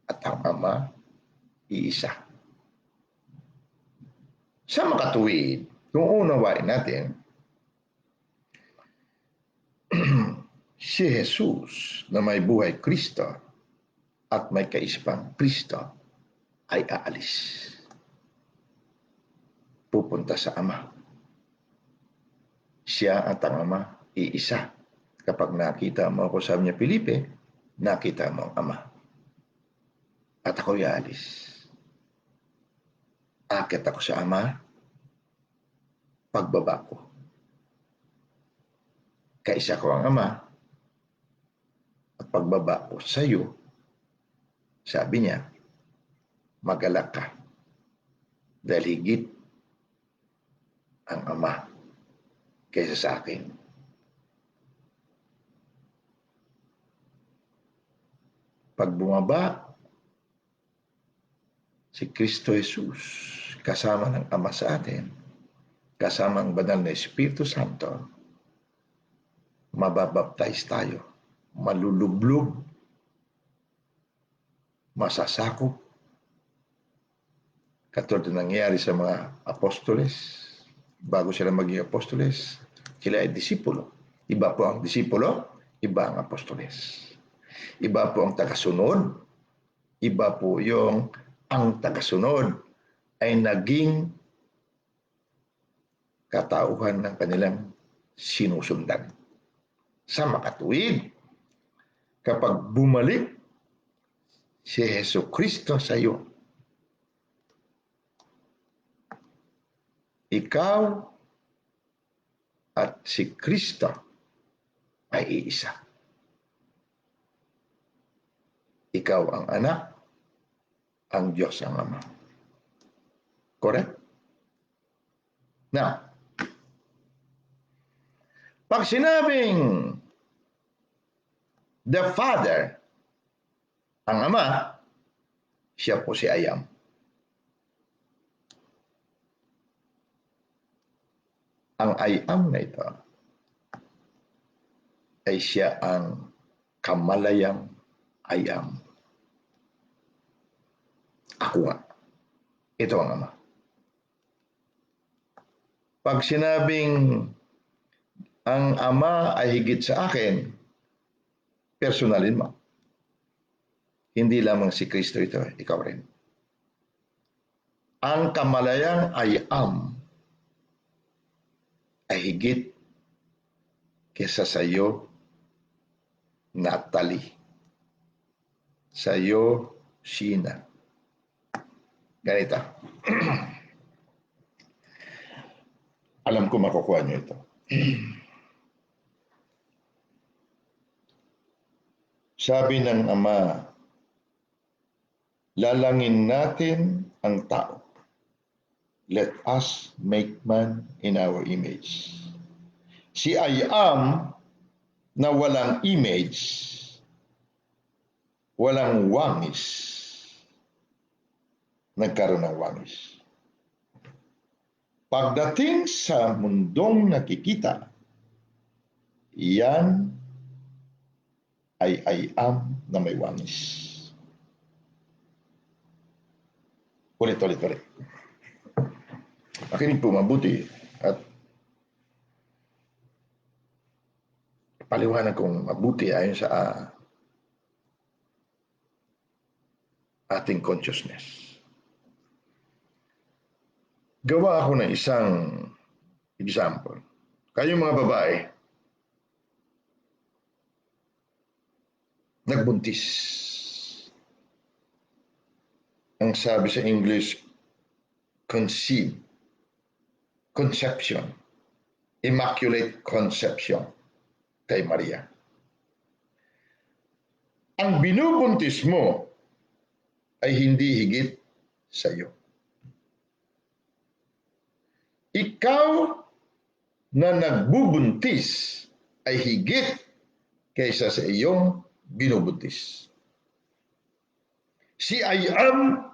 at ang Ama, iisa. Sa makatuwid, kung unawain natin, si Jesus na may buhay Kristo at may kaisipang Kristo ay aalis. Pupunta sa Ama. Siya at ang Ama, iisa. Kapag nakita mo ako, sabi niya, Felipe, nakita mo ang Ama. At ako'y aalis. Akit ako sa Ama, pagbaba ko. Kaisa ko ang Ama, at pagbaba ko sa iyo, sabi niya, magalak ka. Dahil higit ang Ama kaysa sa akin. Pag bumaba si Kristo Jesus kasama ng Ama sa atin, kasama ang Banal na Espiritu Santo, mababaptize tayo, malulublog, masasakop, katulad na nangyari sa mga apostoles. Bago sila maging apostoles, sila ay disipulo. Iba po ang disipulo, iba ang apostoles. Iba po ang tagasunod, iba po yung ang tagasunod ay naging katauhan ng kanilang sinusundan. Sa makatuwid, kapag bumalik si Jesucristo sa iyo, ikaw at si Kristo ay iisa. Ikaw ang anak, ang Diyos ang Ama. Correct? Now, pag sinabing the Father, ang Ama, Siya po si I Am. Ang I Am na ito ay siya ang kamalayang I Am. Ako nga. Ito ang Ama. Pag sinabing ang Ama ay higit sa akin, personalin mo. Hindi lamang si Kristo ito, ikaw rin. Ang kamalayang I Am ay higit kesa sa iyo, Natalie. Sa iyo, Sheena. Ganito. Alam ko makukuha niyo ito. Sabi ng Ama, lalangin natin ang tao. Let us make man in our image. Si I Am na walang image, walang wangis, nagkaroon ng wangis. Pagdating sa mundong nakikita, yan ay I Am na may wangis. Ulit. Makinig po mabuti at paliwanag kong mabuti ayon sa ating consciousness. Gawa ako ng isang example. Kayong mga babae, nagbuntis. Ang sabi sa English, conception, immaculate conception kay Maria. Ang binubuntis mo ay hindi higit sa iyo. Ikaw na nagbubuntis ay higit kaysa sa iyong binubuntis. Si I Am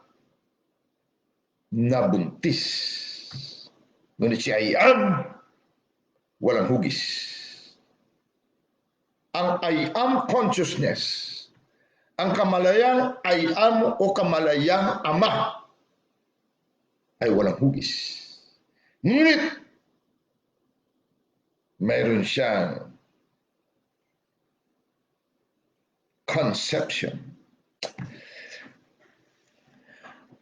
nabuntis. Ngunit si I Am walang hugis. Ang I Am consciousness, ang kamalayang I Am o kamalayang Ama ay walang hugis. Ngunit mayroon siyang conception.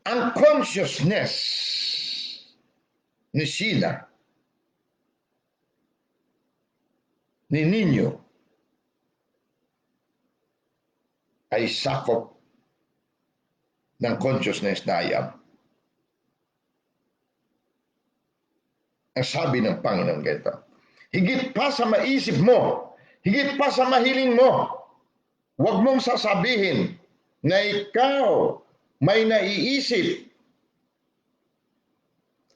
Ang consciousness ni Sheena, ni Nino, ay sakop ng consciousness na I Am. Ang sabi ng Panginoon ganito, higit pa sa maisip mo, higit pa sa mahiling mo, huwag mong sasabihin na ikaw may naiisip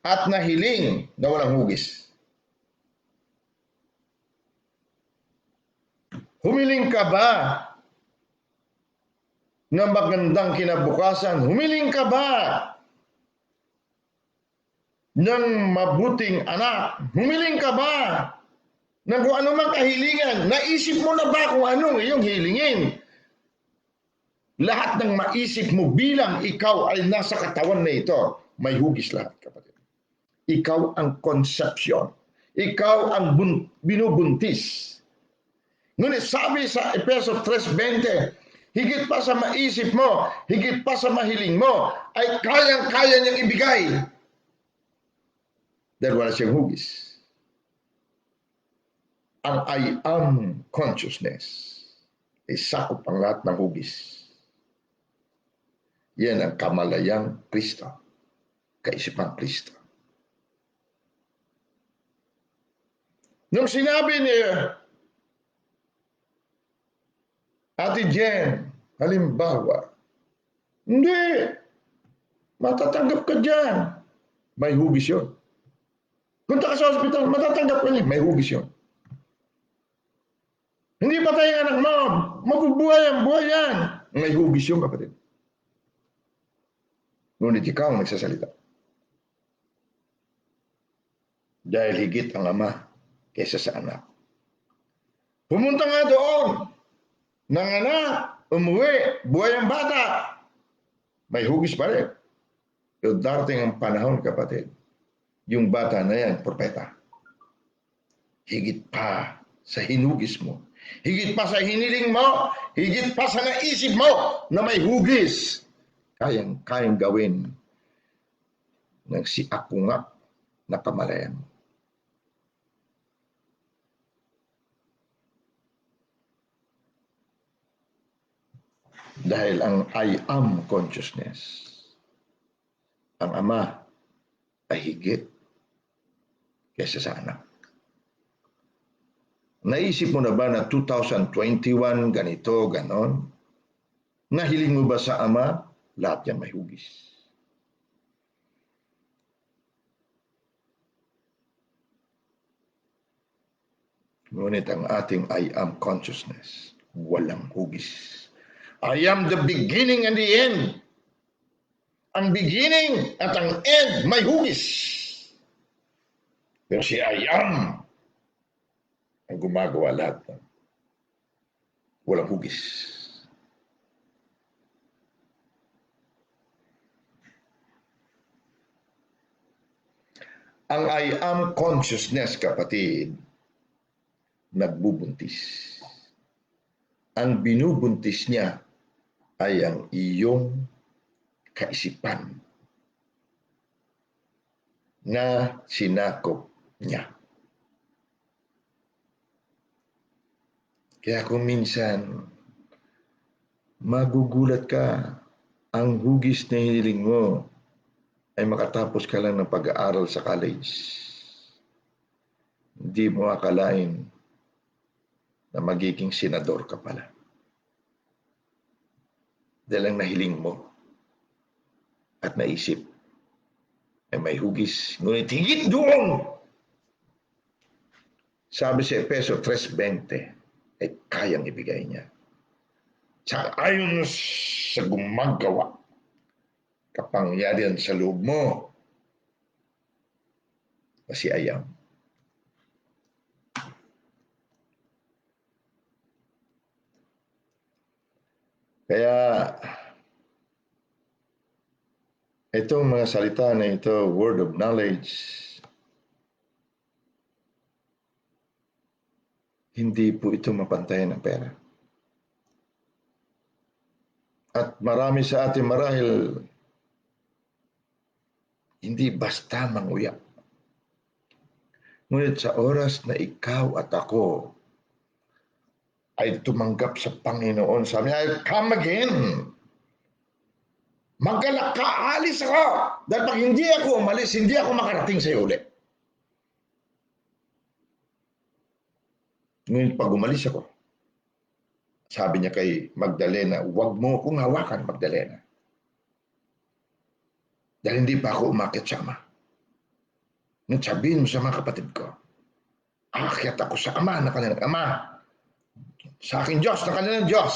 at nahiling na walang hugis. Humiling ka ba ng magandang kinabukasan? Humiling ka ba ng mabuting anak? Humiling ka ba ng kung anumang kahilingan? Naisip mo na ba kung anong iyong hilingin? Lahat ng maisip mo bilang ikaw ay nasa katawan na ito, may hugis lahat, kapatid. Ikaw ang conception. Ikaw ang binubuntis. Ngunit sabi sa Efeso 3:20, higit pa sa maisip mo, higit pa sa mahiling mo, ay kayang-kaya niyang ibigay. Dahil wala siyang hugis. Ang I Am consciousness ay sakop ang lahat ng hugis. Yan ang kamalayang Kristo, kaisipang Kristo. Nung sinabi ni Ate Jen, halimbawa, hindi, matatanggap ka dyan. May hugis yun. Punta ka sa hospital, matatanggap ka niya. May hugis yun. Hindi patay ang anak mo, mabubuhay ang buhay yan. May hugis yun, kapatid. Ngunit ikaw ang nagsasalita. Dahil higit ang ama kaysa sa anak. Pumunta nga doon. Nanganak, umuwi, buhay ang bata. May hugis pa rin. Pero darating ang panahon, kapatid, yung bata na yan, propeta. Higit pa sa hinugis mo. Higit pa sa hiniling mo. Higit pa sa naisip mo na may hugis. Kayang gawin ng si ako nga na kamalayan. Dahil ang I am consciousness, ang ama ay higit kaysa sa anak. Naisip mo na ba na 2021 ganito, ganon? Nahiling mo ba sa ama? Lahat yan may hugis. Ngunit ang ating I am consciousness, walang hugis. I am the beginning and the end. Ang beginning at ang end may hugis. Pero si I am ang gumagawa lahat. Walang hugis. Ang I am consciousness, kapatid, nagbubuntis. Ang binubuntis niya ay ang iyong kaisipan na sinakop niya. Kaya kung minsan magugulat ka, ang hugis na hiniling mo ay makatapos ka lang ng pag-aaral sa college. Hindi mo akalain na magiging senador ka pala. Dahil ang nahiling mo at naisip ay may hugis. Ngunit higit doon, sabi sa Efeso 3:20, ay kayang ibigay niya. Sa ayon sa gumagawa, kapangyarihan sa loob mo, na si I am. Kaya, itong mga salita na ito, word of knowledge, hindi po ito mapantayan ng pera. At marami sa atin marahil hindi basta manguya. Ngunit sa oras na ikaw at ako ay tumanggap sa Panginoon, sabi niya, come again. Maggalak ka, alis ako. Dahil pag hindi ako umalis, hindi ako makarating sa iyo ulit. Ngunit pag umalis ako, sabi niya kay Magdalena, huwag mo akong hawakan, Magdalena. Dahil hindi pa ako umakyat sa Ama. Ngunit sabihin mo sa mga kapatid ko, aakyat ako sa Ama na kanilang Ama. Sa aking Diyos na kanilang Diyos.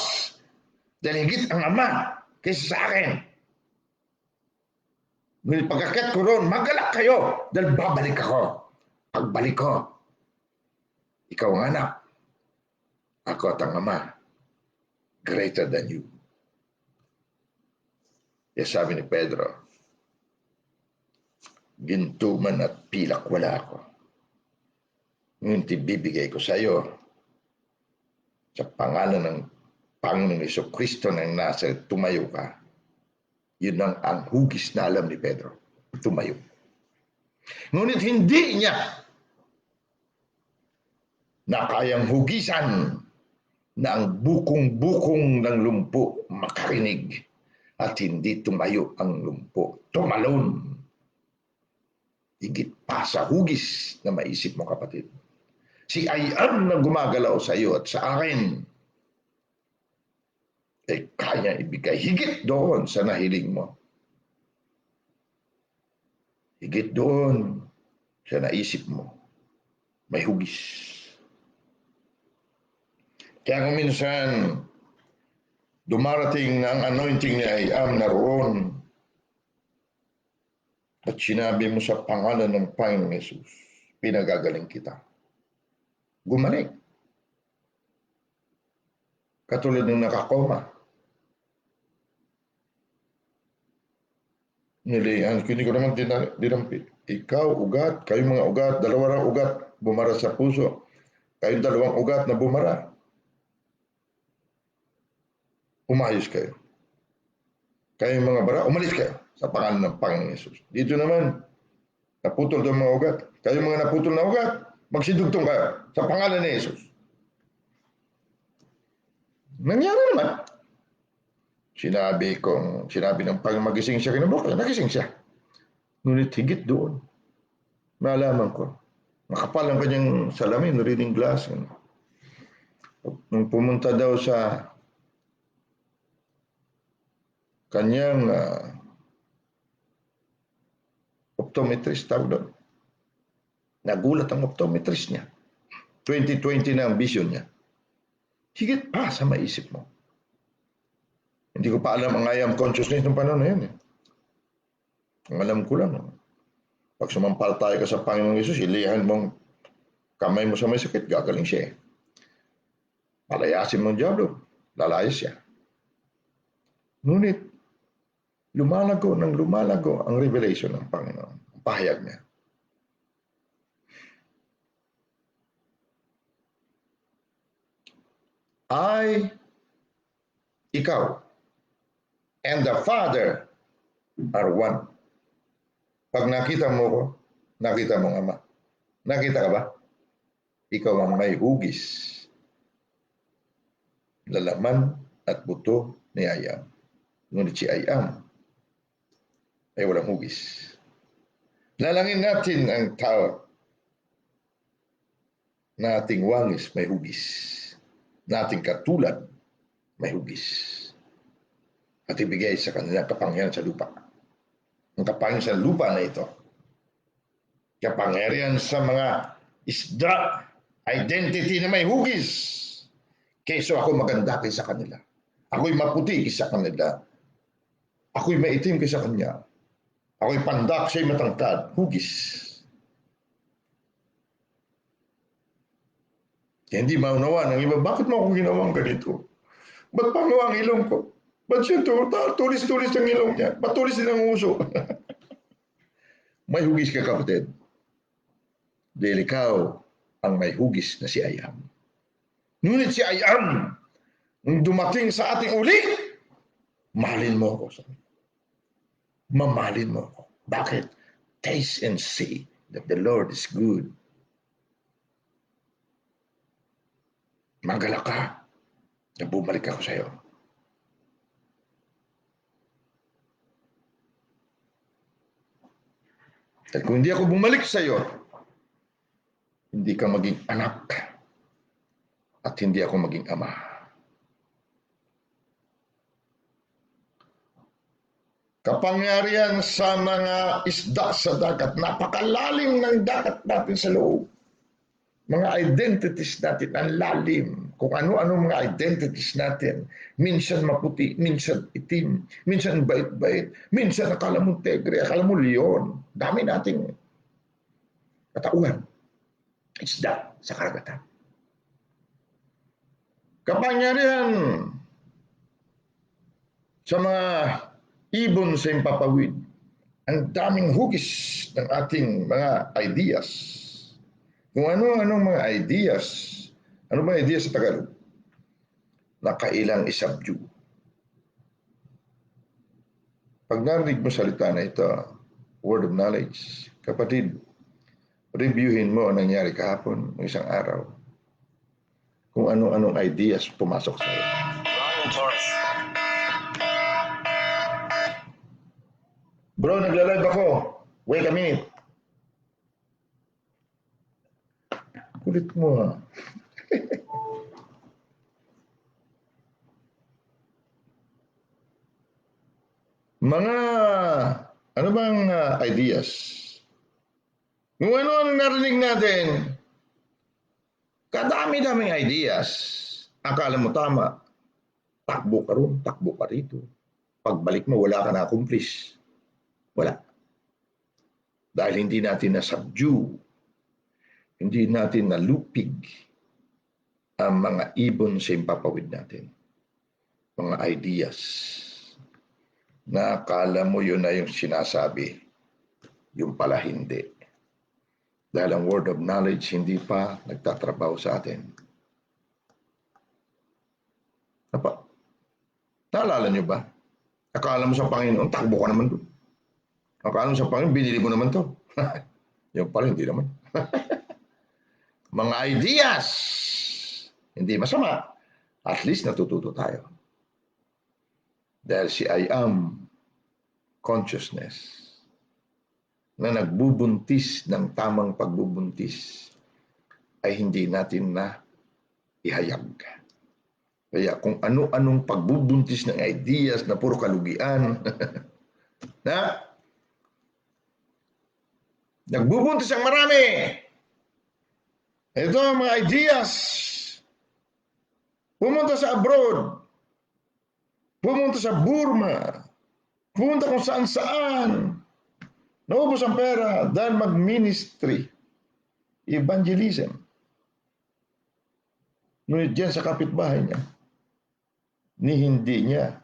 Dahil higit ang Ama kaysa sa akin. Ngunit pag-akyat ko roon, maggalak kayo dahil babalik ako. Pagbalik ko, ikaw ang anak. Ako at ang Ama. Greater than you. Kaya sabi ni Pedro, ginto man at pilak wala ako. Ngunit ibibigay ko sa iyo sa pangalan ng Panginoong Jesucristo ng Nazaret, tumayo ka. Yun ang hugis na alam ni Pedro. Tumayo. Ngunit hindi niya na kayang hugisan na ang bukong-bukong ng lumpo makarinig at hindi tumayo ang lumpo. Tumalon. Higit pa sa hugis na maisip mo, kapatid. Si I am na gumagalaw sa iyo at sa akin ay kaya ibigay. Higit doon sa nahiling mo. Higit doon sa naisip mo. May hugis. Kaya kung minsan dumarating na ang anointing ni I am naroon, at sinabi mo sa pangalan ng Panginoong Yesus, pinagagaling kita. Gumaling. Katulad ng nakakoma. Nilihan, hindi ko naman dinampi. Ikaw, ugat, kayong mga ugat, dalawang ugat, bumara sa puso. Kayong dalawang ugat na bumara. Umayos kayo. Kayong mga bara, umalis kayo sa pangalan ng Panginoong Yesus. Dito naman, naputol ng mga ugat. Kayong mga naputol na ugat, magsidugtong kayo sa pangalan ni Yesus. Nangyari naman. Sinabi ng Panginoon, magising siya kinabukasan, nagising siya. Ngunit higit doon, nalaman ko, makapal ang kanyang salamin, reading glass. Nung pumunta daw sa kanyang optometrist, tawag doon. Nagulat ang optometrist niya. 2020 na ang vision niya. Higit pa sa maisip mo. Hindi ko pa alam ang I am consciousness ng panahon na yun. Ang alam ko lang. Pag sumampalataya ka sa Panginoong Yesus, ilihan mong kamay mo sa may sakit, gagaling siya. Palayasin mo ang diablo, lalayas siya. Ngunit, lumalago ang revelation ng Panginoon. Ang pahayag niya. Ikaw, and the Father are one. Pag nakita mo ko, nakita mo ang Ama. Nakita ka ba? Ikaw ang may hugis. Lalaman at buto ni Ayam. Ngunit si Ayam ay walang hugis. Lalangin natin ang tao na ating wangis may hugis. Na ating katulad may hugis. At ibigay sa kanilang kapangyarihan sa lupa. Ang kapangyarihan sa lupa na ito. Kapangyarihan sa mga isda, identity na may hugis. Kaysa ako maganda kaysa kanila. Ako'y maputi kaysa kanila. Ako'y maitim kaysa kanya. Ako'y pandak, siya'y matangkad. Hugis. Kaya hindi maunawa ng iba, bakit mo ako ginawang ganito? Ba't pangawa ang ilong ko? Ba't siya tulis-tulis ang ilong niya? Ba't tulis din ang uso? May hugis ka, kapatid. Dahil ikaw ang may hugis na si Ayam. Ngunit si Ayam, nung dumating sa ating uli, mahalin mo ako. Mamahalin mo ako. Bakit? Taste and see that the Lord is good. Magalak ka na bumalik ako sa iyo. At kung hindi ako bumalik sa iyo, hindi ka maging anak at hindi ako maging ama. Kapangyarihan sa mga isda sa dagat, napakalalim ng dagat natin sa loob. Mga identities natin, ang lalim. Kung ano-ano mga identities natin. Minsan maputi, minsan itim, minsan bait-bait, minsan akala mo tegre, akala mo leon. Dami nating katauhan. Isda sa karagatan. Kapangyarihan sa mga ibon sa impapawid. Ang daming hugis ng ating mga ideas. Kung ano-anong mga ideas, ano mga ideas sa Tagalog? Nakailang isubdue. Pag narinig mo salita na ito, word of knowledge, kapatid, reviewin mo ang nangyari kahapon ng isang araw. Kung ano-anong ideas pumasok sa iyo. Bro, nagla-live ako. Wait a minute. Kulit mo. Mga, ano bang ideas? Kung ano-ano narinig natin, kadami-daming ideas. Akala mo tama. Takbo ka ron, takbo ka rito. Pagbalik mo, wala ka na-accomplish. Wala. Dahil hindi natin na-subdue, hindi natin nalupig ang mga ibon sa impapawid natin. Mga ideas na akala mo yun na yung sinasabi, yung pala hindi. Dahil ang word of knowledge hindi pa nagtatrabaho sa atin. Naalala nyo ba? Akala mo sa Panginoon, takbo ka naman doon. Akala mo sa Panginoon, binili mo naman to. Yung pala, hindi naman. Mga ideas, hindi masama. At least natututo tayo. Dahil si I am consciousness na nagbubuntis ng tamang pagbubuntis ay hindi natin na ihayag. Kaya kung ano-anong pagbubuntis ng ideas na puro kalugian, na nagbubuntis ang marami. Ito ang mga ideas. Pumunta sa abroad. Pumunta sa Burma. Pumunta kung saan-saan. Naubos ang pera dahil mag-ministry. Evangelism. Ngunit dyan sa kapitbahay niya, ni hindi niya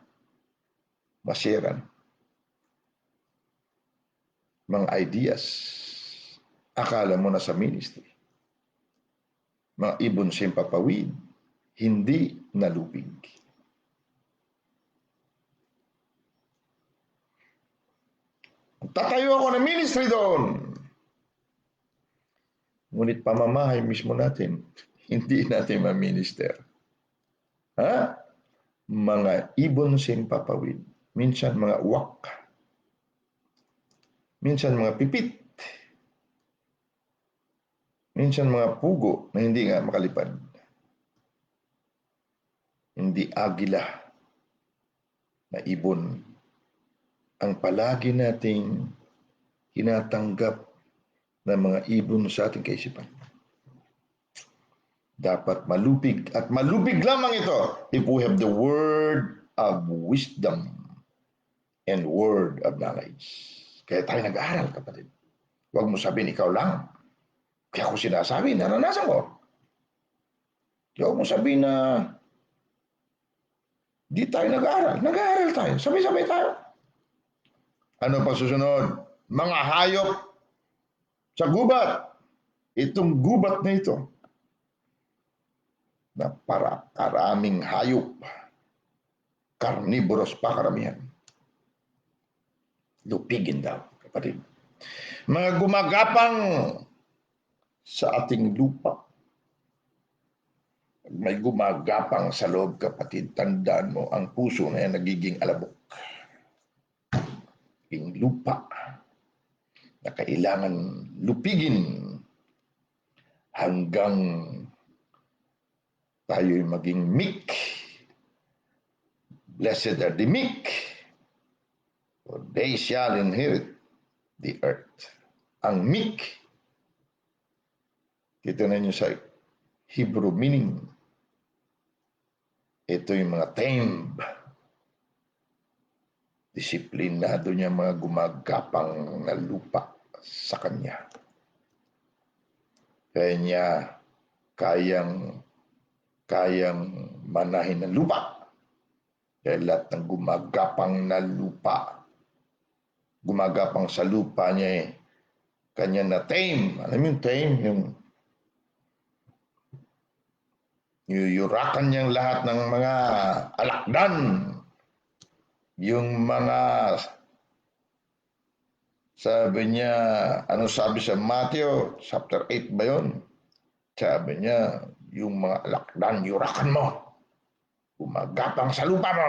masiran. Mga ideas. Akala mo na sa ministry. Mga ibon sa papawid, hindi nalupig. Tatayo ako ng ministry doon. Ngunit pamamahay mismo natin, hindi natin ma-minister. Ha? Mga ibon sa papawid. Minsan mga uwak. Minsan mga pipit. Minsan mga pugo na hindi nga makalipad. Hindi agila na ibon ang palagi nating hinatanggap ng mga ibon sa ating kaisipan. Dapat malupig at malupig lamang ito if we have the word of wisdom and word of knowledge. Kaya tayo nag-aaral, kapatid. Huwag mo sabihin ikaw lang. Kaya ako sinasabi, naranasan ko. Huwag mo sabihin na di tayo nag-aaral. Nag-aaral tayo. Sabay-sabay tayo. Ano pa susunod? Mga hayop sa gubat. Itong gubat na ito na para karaming hayop. Carnivorous pa karamihan. Lupigin daw, kapatid. Mga gumagapang sa ating lupa. May gumagapang sa loob, kapatid, tandaan mo, ang puso na yan nagiging alabok. Yung lupa na kailangan lupigin hanggang tayo'y maging meek. Blessed are the meek, for they shall inherit the earth. Ang meek, kita na nyo sa Hebrew meaning, ito yung mga tamed, disiplinado niya, mga gumagapang na lupa sa kanya. Kaya niya kayang manahin ng lupa. Kaya lahat ng gumagapang na lupa, gumagapang sa lupa niya kanya na tame. Alam mo yung tame? Yung yuyurakan niyang lahat ng mga alakdan. Yung mga, sabi niya, ano sabi sa Matthew, chapter 8 ba yun? Sabi niya, yung mga alakdan, yurakan mo. Gumagapang sa lupa mo.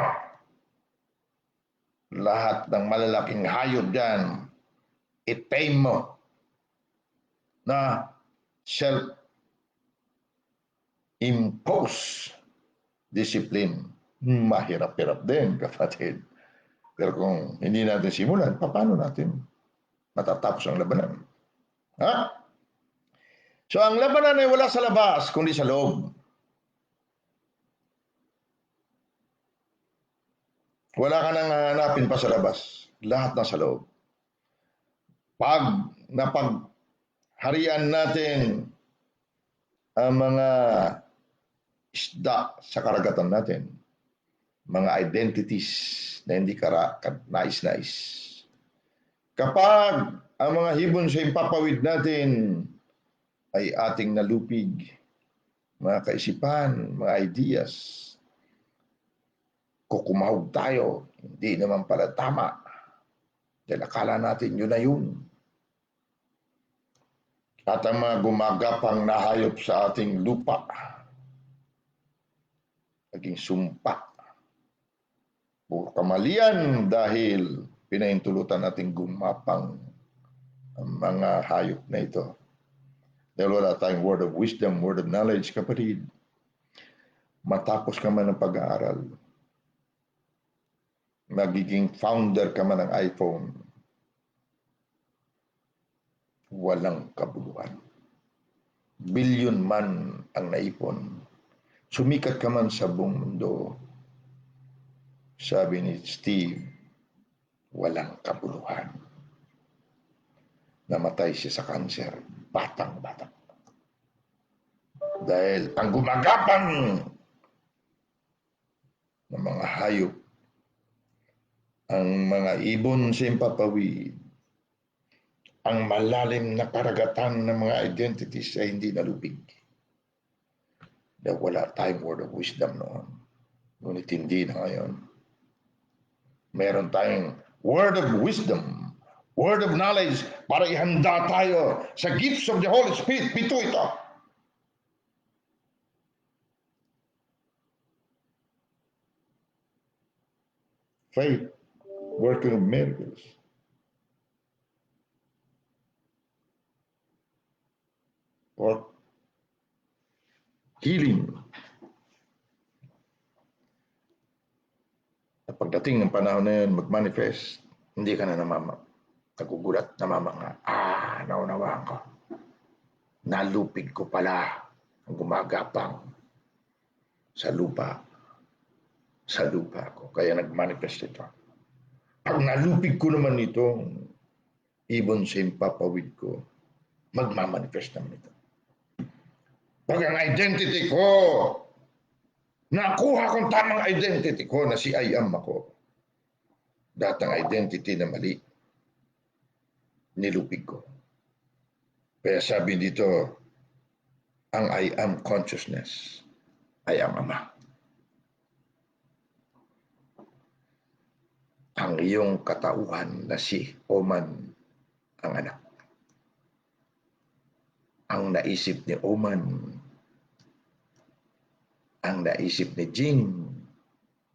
Lahat ng malalaking hayop dyan, itame mo. Na self-impose discipline. Mahirap-hirap din, kapatid. Pero kung hindi natin simulan, paano natin matatapos ang labanan? Ha? So ang labanan ay wala sa labas, kundi sa loob. Wala ka nang hanapin pa sa labas. Lahat na sa loob. Pag napagharian natin ang mga isda sa karagatan natin, mga identities na hindi nais-nais. Kapag ang mga hibon sa impapawid natin ay ating nalupig, mga kaisipan, mga ideas, kukumahog tayo, hindi naman pala tama. Dahil akala natin yun na yun. At ang mga gumagapang na hayop sa ating lupa, naging sumpa. Puro kamalian dahil pinahintulutan nating gumapang ang mga hayop na ito. Dahil wala tayong word of wisdom, word of knowledge, kapatid. Matapos ka man ng pag-aaral, magiging founder ka man ng iPhone, walang kabuluhan. Bilyon man ang naipon, sumikat ka man sa buong mundo, sabi ni Steve, walang kabuluhan. Namatay siya sa kanser, batang-bata. Dahil ang gumagapang ng mga hayop, ang mga ibon sa impapawid, ang malalim na karagatan ng mga identities ay hindi nalupig. Dahil wala tayong word of wisdom noon. Ngunit hindi na ngayon. Meron tayong word of wisdom, word of knowledge para ihanda tayo sa gifts of the Holy Spirit. Pito ito. Faith, working of miracles. Or healing. At pagdating ng panahon na yun, mag-manifest, hindi ka na nagugulat, namamanga. Naunawaan ko. Nalupig ko pala ang gumagapang sa lupa. Sa lupa ko. Kaya nag-manifest ito. Pag nalupig ko naman itong ibon sa impapawid ko, magmamanifest naman ito. Pag ang identity ko, nakuha kong tamang identity ko na si I am ako, datang identity na mali, nilupig ko. Kaya sabi dito, ang I am consciousness, I am Ama. Ang iyong katauhan na si Oman ang anak. Ang naisip ni Oman, ang naisip ni Jing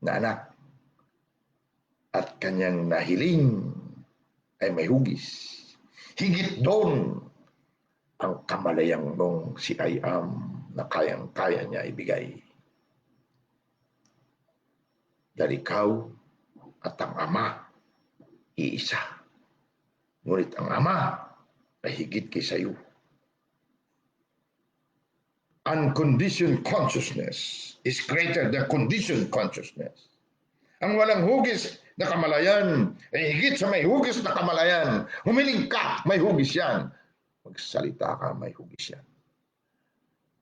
na anak, at kanyang nahiling ay may hugis. Higit doon ang kamalayang mong si I am na kayang-kaya niya ibigay. Dahil ikaw at ang Ama, iisa. Ngunit ang Ama ay higit kaysa iyo. Unconditioned consciousness is greater than conditioned consciousness. Ang walang hugis na kamalayan ay higit sa may hugis na kamalayan. Humiling ka, may hugis yan. Magsalita ka, may hugis yan.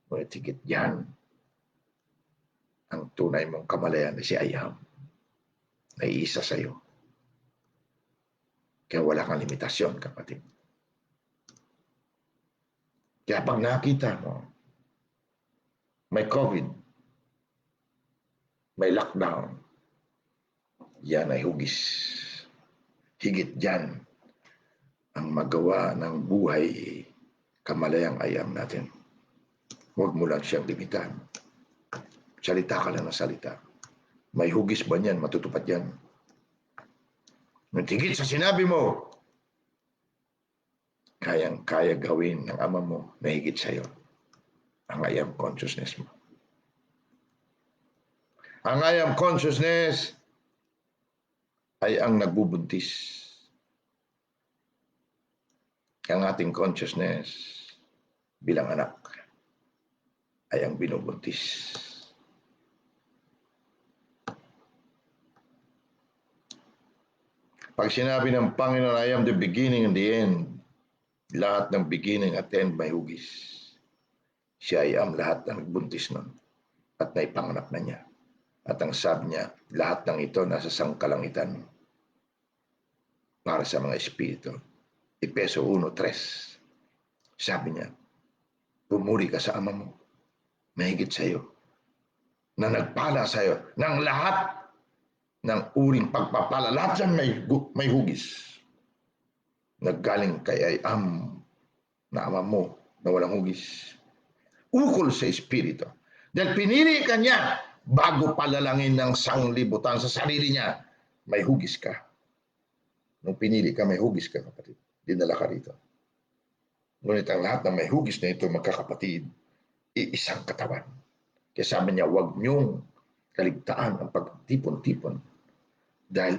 Ngunit higit yan ang tunay mong kamalayan na si I am. Ay isa sa iyo. Kaya wala kang limitasyon, kapatid. Kaya pag nakita mo, may COVID, may lockdown, yan ay hugis. Higit dyan ang magawa ng buhay kamalayang ayam natin. Huwag mo lang siyang limitan. Salita ka lang ng salita. May hugis ba niyan? Matutupad yan. Higit sa sinabi mo, kayang-kaya gawin ng Ama mo na higit sa'yo. Ang I am consciousness mo. Ang I am consciousness ay ang nagbubuntis. Ang ating consciousness bilang anak ay ang binubuntis. Pag sinabi ng Panginoon, I am the beginning and the end, Lahat ng beginning at end may hugis. Siya ay ang lahat ng nagbuntis nun at naipanganak na niya. At ang sabi niya, lahat ng ito nasa sangkalangitan para sa mga espiritu. Efeso 1:3. Sabi niya, pumuri ka sa ama mo, mahigit sa iyo, na nagpala sa iyo ng lahat ng uring pagpapala. Lahat yan may hugis. Naggaling kay Ayam na ama mo na walang hugis. Ukol sa espiritu. Dahil pinili ka niya bago palalangin ng sanglibutan sa sarili niya, may hugis ka. Nung pinili ka, may hugis ka, kapatid. Dinala ka rito. Ngunit ang lahat ng may hugis na ito, magkakapatid, iisang katawan. Kaya sabi niya, huwag niyong kaligtaan ang pagtipon-tipon. Dahil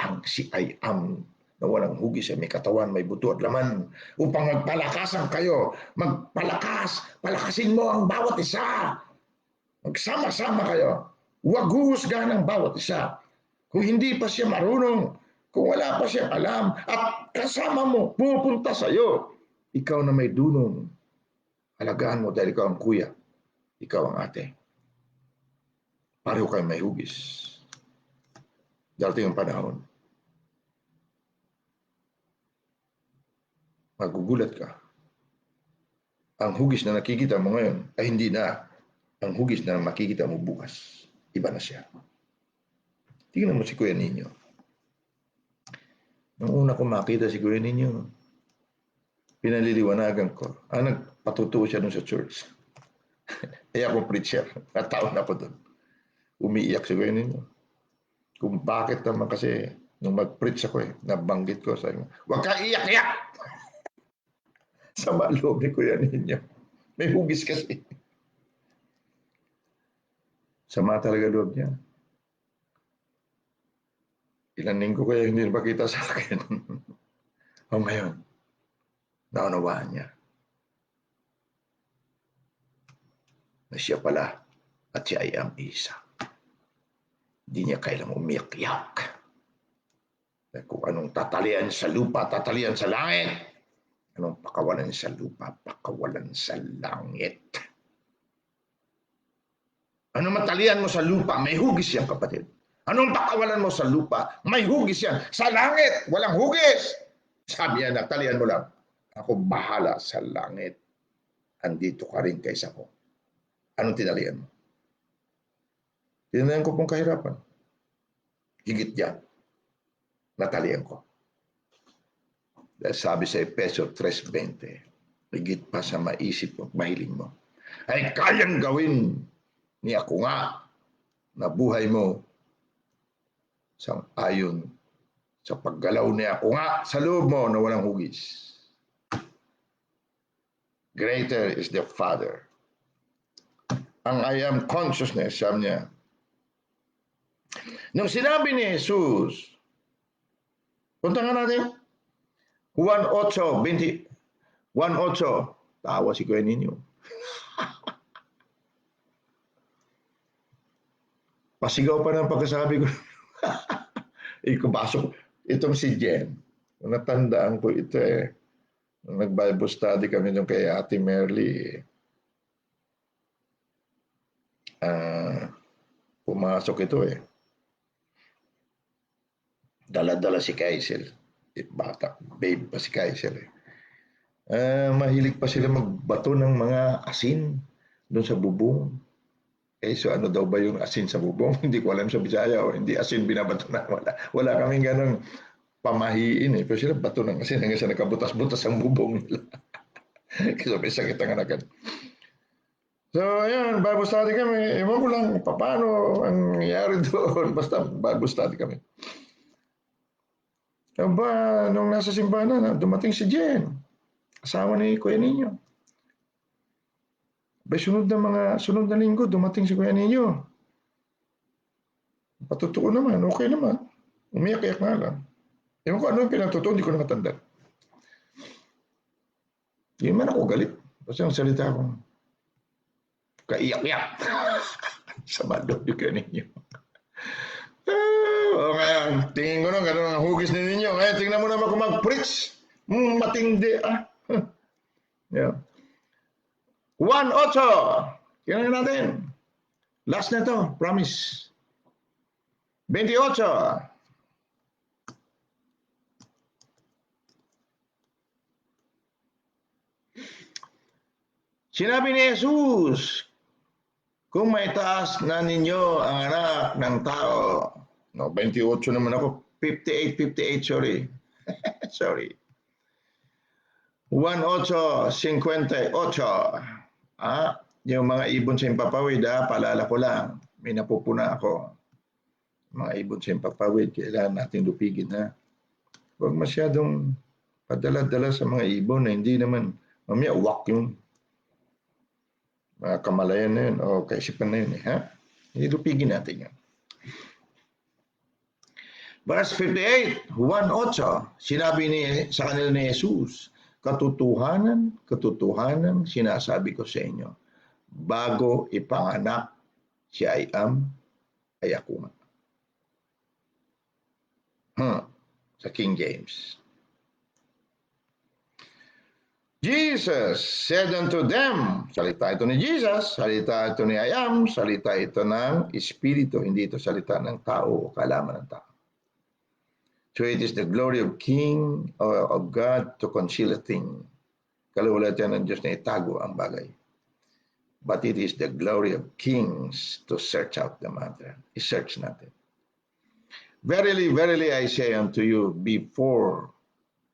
ang si Ayam na walang hugis ay may katawan, may buto at laman, upang magpalakasan kayo. Magpalakas, palakasin mo ang bawat isa. Magsama-sama kayo. Huwag huhusgahan ang bawat isa. Kung hindi pa siya marunong, kung wala pa siyang alam, at kasama mo, pupunta sa iyo. Ikaw na may dunong, alagaan mo dahil ikaw ang kuya, ikaw ang ate. Pareho kayo may hugis. Darating ang panahon, magugulat ka. Ang hugis na nakikita mo ngayon ay hindi na ang hugis na makikita mo bukas. Iba na siya. Tingnan mo si Kuya Ninyo. Nung una ko makita si Kuya Ninyo, pinaliliwanagan ko. Nagpatutuo siya dun sa church. Eh ako preacher. Nataon ako dun. Umiiyak si Kuya Ninyo. Kung bakit naman kasi nung mag-preach ako nabanggit ko sa inyo, huwag ka iyak-iyak! Sama loob ni Kuya Ninyo. May hugis kasi. Sama talaga loob niya. Ilan linggo kaya hindi napakita sa akin. O ngayon, naunawaan niya na siya pala at siya ay ang isa. Hindi niya kailang umiyak-iyak. Kung anong tatalian sa lupa, tatalian sa langit. Anong pakawalan sa lupa, pakawalan sa langit. Anong matalian mo sa lupa, may hugis yan, kapatid. Anong pakawalan mo sa lupa, may hugis yan. Sa langit, walang hugis. Sabi niya, natalian mo lang. Ako bahala sa langit. Andito ka rin kaysa ko. Anong tinalian mo? Tinalian ko pong kahirapan. Higit yan. Natalian ko. Dahil sabi sa Efeso 3:20, higit pa sa maisip mo, mahiling mo, ay kayang gawin ni ako nga na buhay mo sang ayon sa paggalaw ni ako nga sa loob mo na walang hugis. Greater is the Father. Ang I am consciousness, sabi niya. Nung sinabi ni Jesus, punta nga natin, 1:8, tawa si Kuya Ninyo. Pasigaw pa ng pagkasabi ko. Ikupasok. Itong si Jen. Natandaan ko ito Nung nag-Bible study kami nung kay Ate Merly. Pumasok ito Dala-dala si Kaisel. Bata, babe pa si Kaisel mahilig pa sila magbato ng mga asin doon sa bubong. So ano daw ba yung asin sa bubong? Hindi ko alam sa Bisaya hindi asin binabato na. Wala kaming ganun pamahiin Pero sila bato ng asin hanggang sa nakabutas-butas ang bubong nila. Kasi may sakit ang anakan. So ayan, Bible study kami. Ewan ko lang paano ang nangyayari doon. Basta Bible study kami. Aba, nung nasa simbahan na, dumating si Jen. Asawa ni Kuya Ninyo. Bay, sunod na linggo, dumating si Kuya Ninyo. Patutuo naman, okay naman. Umiyak-iyak nga lang. Ewan ko ano yung pinatutuo, hindi ko na matanda. Hindi man ako galit. Kasi ang salita ko, kaiyak-iyak. Sa maloob yung Kuya Ninyo. Ngayon, tingin ko nung gano'n ang hugis ni ninyo. Ngayon, tingnan mo naman kung mag-preach. Matindi Yeah. 1:08. Tingnan natin. Last na to, promise. 28. Sinabi ni Jesus, kung may taas na ninyo ang anak ng tao. No, 28 naman ako. 58, sorry. Sorry. 18:58. Yung mga ibon sa Himpapawid, paalala ko lang, may napupuna ako. Mga ibon sa Himpapawid, kailangan natin lupigin na. Huwag masyadong padala-dala sa mga ibon na hindi naman, mamaya wak yung mga kamalayan na yun o kaisipan na yun. Hindi lupigin natin yan. Verse 58, 1:8, sinabi sa kanila ni Jesus, katotohanan, sinasabi ko sa inyo, bago ipanganak si Ayam, ay ako nga. Sa King James. Jesus said unto them, salita ito ni Jesus, salita ito ni Ayam, salita ito ng Espiritu, hindi ito salita ng tao o kalaman ng tao. So it is the glory of King or of God to conceal a thing. Kalulatan ng Diyos na itago ang bagay. But it is the glory of kings to search out the matter. I-search natin. Verily, verily, I say unto you, before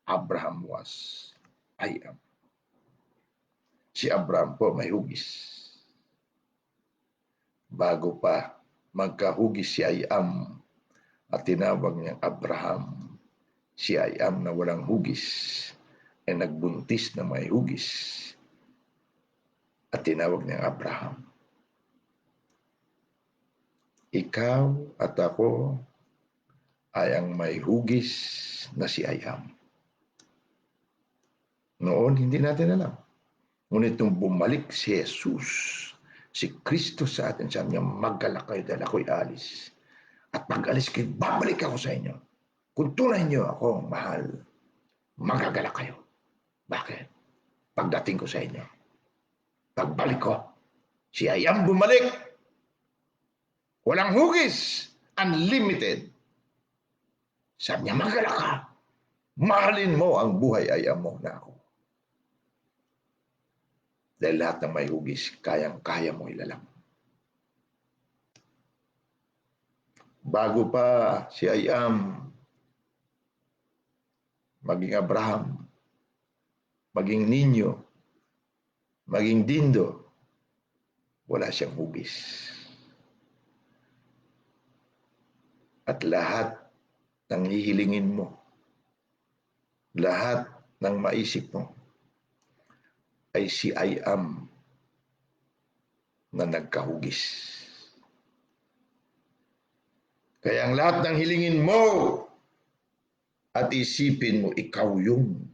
Abraham was, I am. Si Abraham po may hugis. Bago pa magkahugis si Ayam, at tinawag niyang Abraham, si Ayam na walang hugis, ay nagbuntis na may hugis, at tinawag niyang Abraham. Ikaw at ako ay ang may hugis na si Ayam. Noon, hindi natin alam. Ngunit nung bumalik si Jesus, si Kristo sa atin, sabi niya, maggalak kayo dahil ako'y alis. At pag-alis kayo, babalik ako sa inyo. Kung tunay niyo akong mahal, magagalak kayo. Bakit? Pagdating ko sa inyo, pagbalik ko, si Ayam bumalik. Walang hugis, unlimited. Sabi niya, magagalak ka. Mahalin mo ang buhay Ayam mo na ako. Dahil lahat ng may hugis, kayang-kaya mo ilalang. Bago pa si Ayam, maging Abraham, maging Ninyo, maging Dindo, wala siyang hugis. At lahat ng hihilingin mo, lahat ng maisip mo, ay si Ayam na nagkahugis. Kaya ang lahat ng hilingin mo at isipin mo, ikaw yun.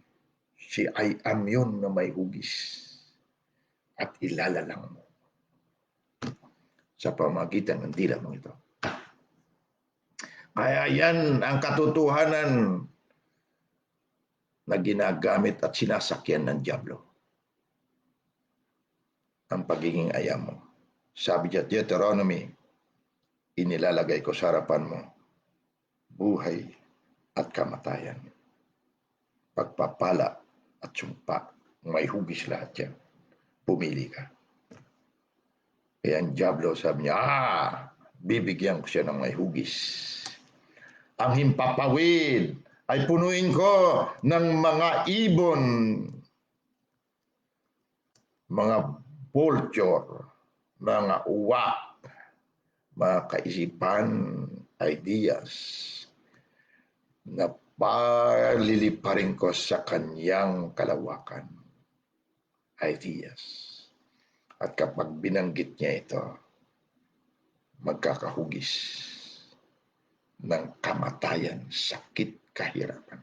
Si Ayam yun na may hugis. At ilalalang mo sa pamagitan ng dila mo ito. Kaya yan ang katotohanan na ginagamit at sinasakyan ng dyablo. Ang pagiging Ayam mo. Sabi niya, Deuteronomy, inilalagay ko sa harapan mo buhay at kamatayan, pagpapala at sumpa. May hugis lahat yan. Pumili ka. Kaya ang dyablo sabi niya, bibigyan ko siya ng may hugis. Ang Himpapawid ay punuin ko ng mga ibon, mga vulture, mga uwak, mga kaisipan, ideas, na paliliparin ko sa kanyang kalawakan. Ideas. At kapag binanggit niya ito, magkakahugis ng kamatayan, sakit, kahirapan.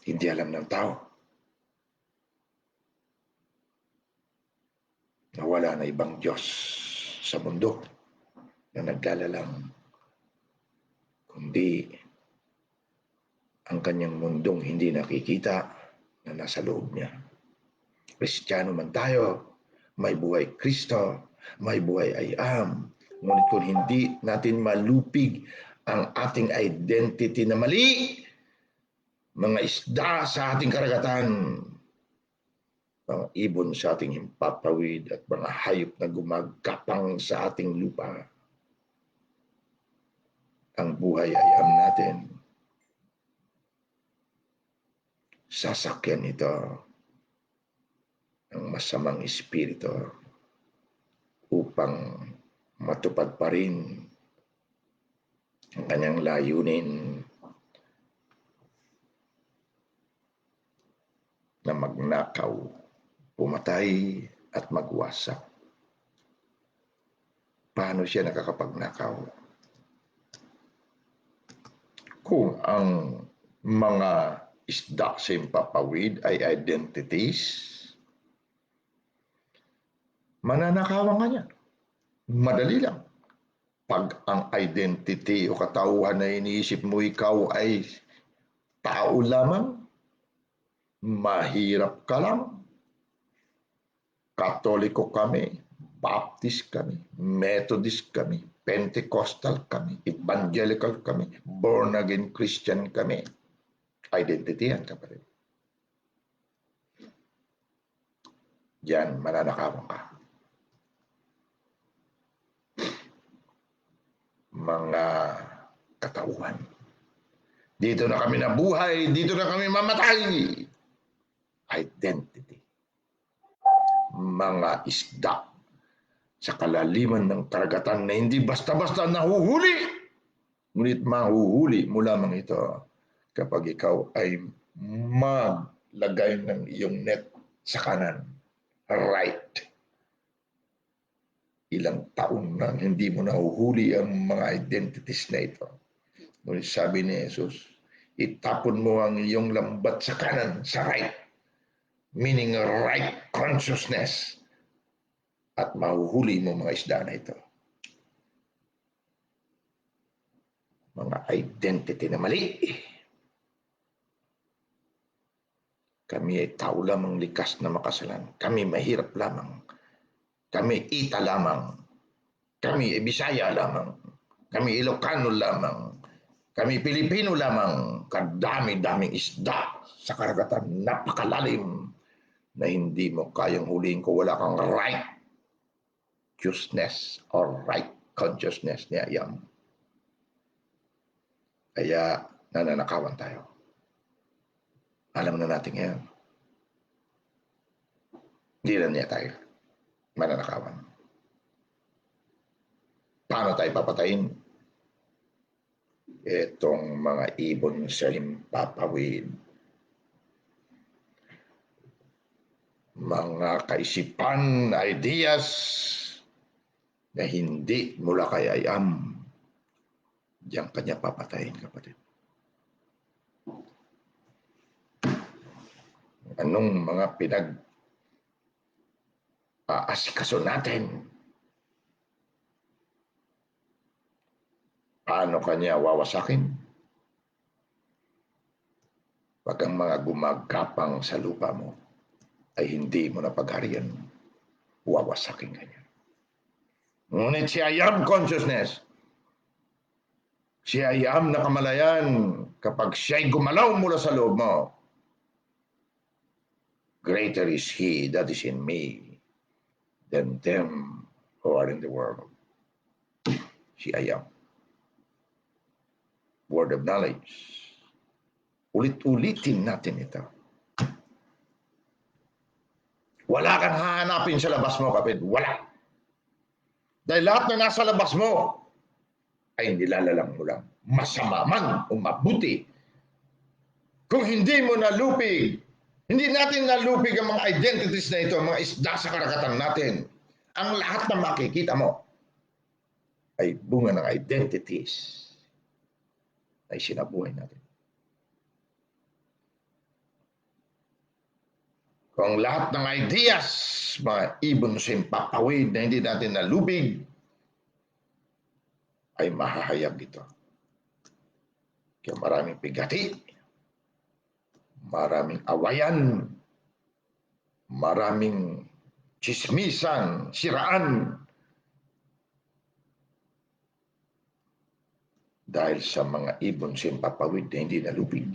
Hindi alam ng tao. Na wala na ibang Diyos sa mundo na naglalalang kundi ang kanyang mundong hindi nakikita na nasa loob niya. Kristiyano man tayo, may buhay Kristo, may buhay I am. Ngunit kung hindi natin malupig ang ating identity na mali, mga isda sa ating karagatan, mga ibon sa ating himpapawid at mga hayop na gumagapang sa ating lupa, ang buhay I am natin, sasakyan ito ng masamang espiritu upang matupad pa rin ang kanyang layunin na magnakaw, pumatay at magwasak. Paano siya nakakapagnakaw? Kung ang mga isda sa himpapawid ay identities, mananakawan ka niya. Madali lang. Pag ang identity o katauhan na iniisip mo ikaw ay tao lamang, mahirap ka lang. Katoliko kami, Baptist kami, Methodist kami, Pentecostal kami, Evangelical kami, born again Christian kami. Identity yan, kapatid. Diyan, mananakawan ka. Mga katauhan. Dito na kami nabuhay, dito na kami mamatay. Identity. Mga isda sa kalaliman ng karagatan na hindi basta-basta nahuhuli. Ngunit mahuhuli mo lamang ito kapag ikaw ay maglagay ng iyong net sa kanan. Right. Ilang taon na hindi mo nahuhuli ang mga identities na ito. Ngunit sabi ni Jesus, itapon mo ang iyong lambat sa kanan, sa right. Meaning right consciousness. At mahuhuli mo mga isda na ito. Mga identity na mali. Kami ay tao lamang likas na makasalan. Kami mahirap lamang. Kami Ita lamang. Kami Bisaya lamang. Kami Ilocano lamang. Kami Pilipino lamang. Kadami-daming isda sa karagatan. Napakalalim na hindi mo kayang huliin ko wala kang righteousness or right consciousness niya yan. Kaya nananakawan tayo. Alam na natin ngayon. Hindi na niya tayo mananakawan. Paano tayo papatayin? Itong mga ibon sa himpapawid. Mga kaisipan, ideas na hindi mula kay I am. Diyan kanya papatayin, kapatid. Anong mga asikaso natin? Paano kanya wawasakin? Pag ang mga gumagapang sa lupa mo ay hindi mo na pagharian, wawasakin kanya. Ngunit si I am consciousness, si I am na kamalayan, kapag siya'y gumalaw mula sa loob mo, greater is He that is in me than them who are in the world. Si I am. Word of knowledge. Ulit-ulitin natin ito. Wala kang hahanapin sa labas mo, kapatid. Wala. Dahil lahat na nasa labas mo ay nilalalang mo lang. Masama man o mabuti. Kung hindi mo nalupig, hindi natin nalupig ang mga identities na ito, mga isda sa karagatan natin. Ang lahat na makikita mo ay bunga ng identities ay sinabuhay natin. Kung lahat ng ideas, mga ibon sa himpapawid na hindi natin nalupig, ay mahahayag ito. Kaya maraming pigati, maraming awayan, maraming chismisan, siraan, dahil sa mga ibon simpapawid na hindi nalubig.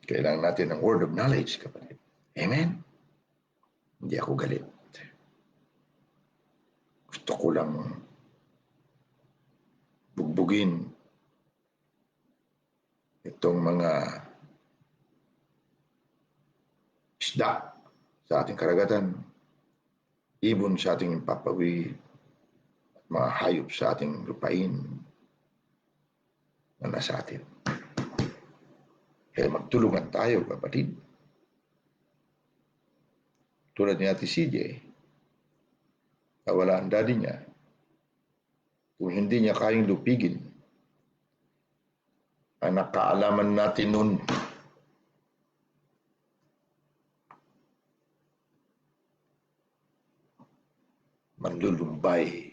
Kailangan natin ng word of knowledge, kapatid. Amen? Hindi ako galit. Gusto ko lang bugbugin itong mga isda sa ating karagatan, ibon sa ating papawid, at mga hayop sa ating lupain na nasa atin. Kaya magtulungan tayo, kapatid. Tulad ni Ate CJ, nawala ang daddy niya. Kung hindi niya kayang lupigin, ang nakaalaman natin noon, manlulumbay,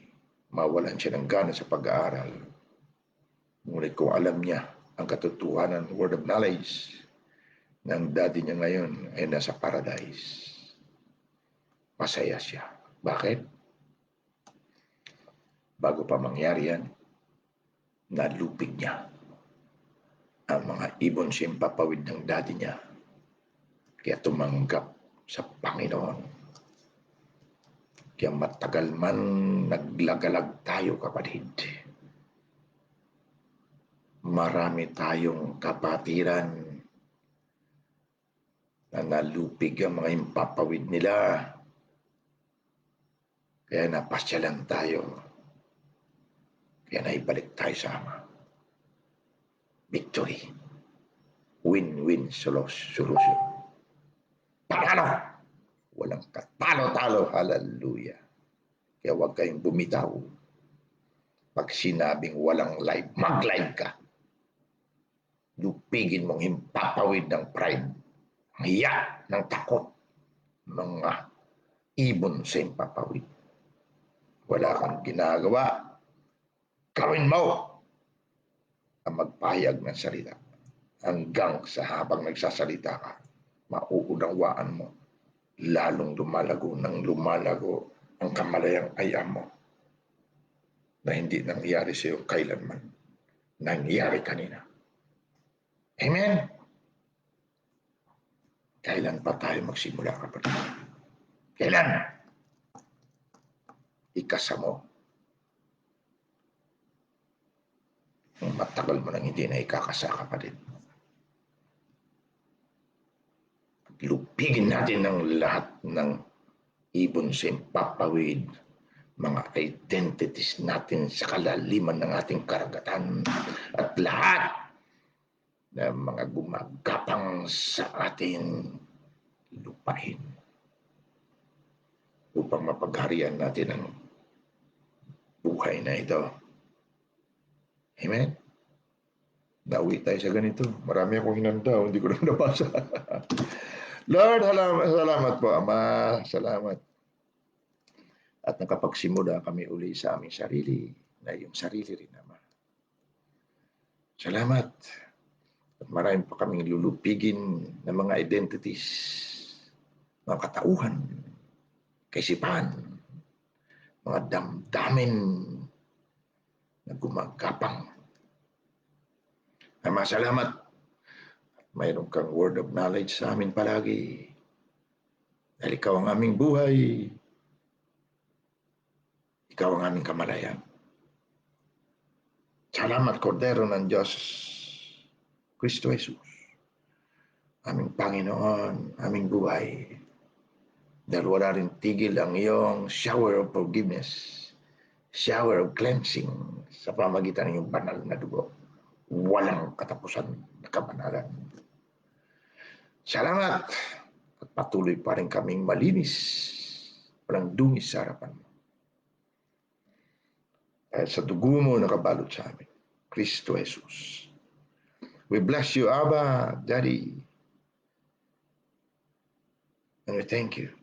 mawalan siya ng gana sa pag-aaral. Ngunit kung alam niya ang katotohanan, word of knowledge, ng daddy niya ngayon ay nasa paradise, masaya siya. Bakit? Bago pa mangyari yan, nalupig niya ang mga ibon simpapawid ng daddy niya. Kaya tumanggap sa Panginoon. Kaya matagal man naglagalag tayo, kapatid. Marami tayong kapatiran na nalupig ang mga impapawid nila. Kaya napasyalan tayo. Kaya naibalik tayo sa Ama. Victory. Win-win solution. Panalo! Walang katalo-talo. Hallelujah. Kaya huwag kayong bumitaw. Pag sinabing walang life, mag-live ka. Lupigin mong himpapawid ng pride, ang hiya, ng takot, mga ibon sa himpapawid. Wala kang ginagawa. Gawin mo ang magpahayag ng salita. Hanggang sa habang nagsasalita ka, mauunawaan mo, lalong lumalago ng lumalago ang kamalayang ayam mo na hindi nangyari sa iyo kailanman. Nangyari kanina. Amen? Kailan pa tayo magsimula, kapatid? Kailan? Ikasa mo. Matagal mo nang hindi na ikakasa, kapatid. Lupigin natin ng lahat ng ibon sa impapawid, mga identities natin sa kalaliman ng ating karagatan, at lahat ng mga gumagapang sa ating lupain upang mapagharian natin ang buhay na ito. Amen? Nauwi tayo sa ganito. Marami akong hinanda, hindi ko na nabasa. Lord, salamat po, Ama. Salamat. At nakapagsimula kami uli sa aming sarili, na iyong sarili rin, Ama. Salamat. At marami pa kaming lulupigin ng mga identities, mga katauhan, kaisipan, mga damdamin na gumagapang. Ama, salamat. Mayroon kang word of knowledge sa amin palagi. Dahil ikaw ang aming buhay. Ikaw ang aming kamalayan. Salamat, Kordero ng Diyos, Kristo Jesus. Aming Panginoon, aming buhay. Dahil wala rin tigil ang iyong shower of forgiveness, shower of cleansing sa pamagitan ng iyong banal na dugo. Walang katapusan na kabanalan. Salamat at patuloy pa rin kaming malinis, walang dungis sa harapan mo. Dahil sa dugo mo nakabalot sa amin, Kristo Jesus. We bless you, Abba, Daddy. And we thank you.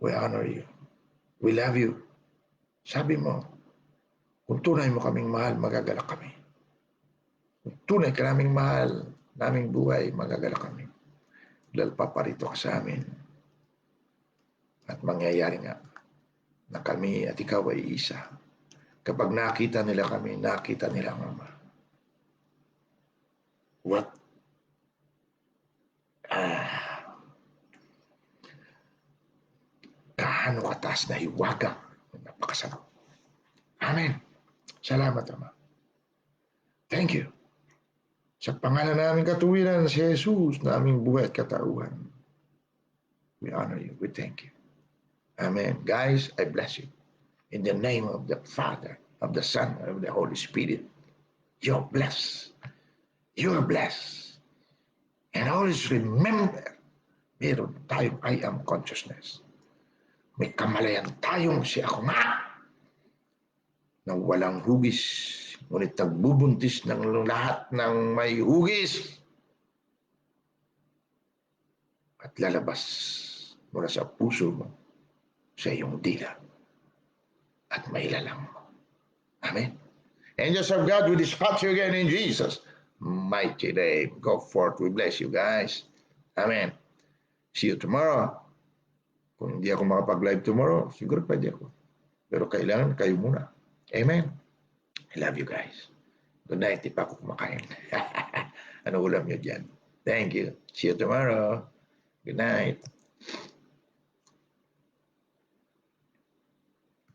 We honor you. We love you. Sabi mo, Kung tunay mo kaming mahal, magagalak kami. Kung tunay ka naming mahal, naming buhay, magagalak kami. Dahil paparito ka sa amin. At mangyayari nga na kami at ikaw ay isa. Kapag nakita nila kami, nakita nila ang Ama. What? Kaano kataas na hiwaga. Napakasarap. Amen. Salamat, Ama. Thank you. Sa pangalan namin katuwiran si Jesus, naming buhay at katauhan. We honor you. We thank you. Amen. Guys, I bless you. In the name of the Father, of the Son, and of the Holy Spirit, you're blessed. You're blessed. And always remember, meron tayong I am consciousness. May kamalayan tayong si ako nga na walang hugis, ngunit nagbubuntis ng lahat ng may hugis at lalabas mula sa puso mo sa iyong dila at mailalang mo. Amen. Angels of God, we dispatch you again in Jesus' mighty name. Go forth. We bless you guys. Amen. See you tomorrow. Kung hindi ako makapag-live tomorrow, siguro pwede ako. Pero kailangan kayo muna. Amen. I love you guys. Good night. Di pa ako kumakain. Ano ulam nyo dyan? Thank you. See you tomorrow. Good night.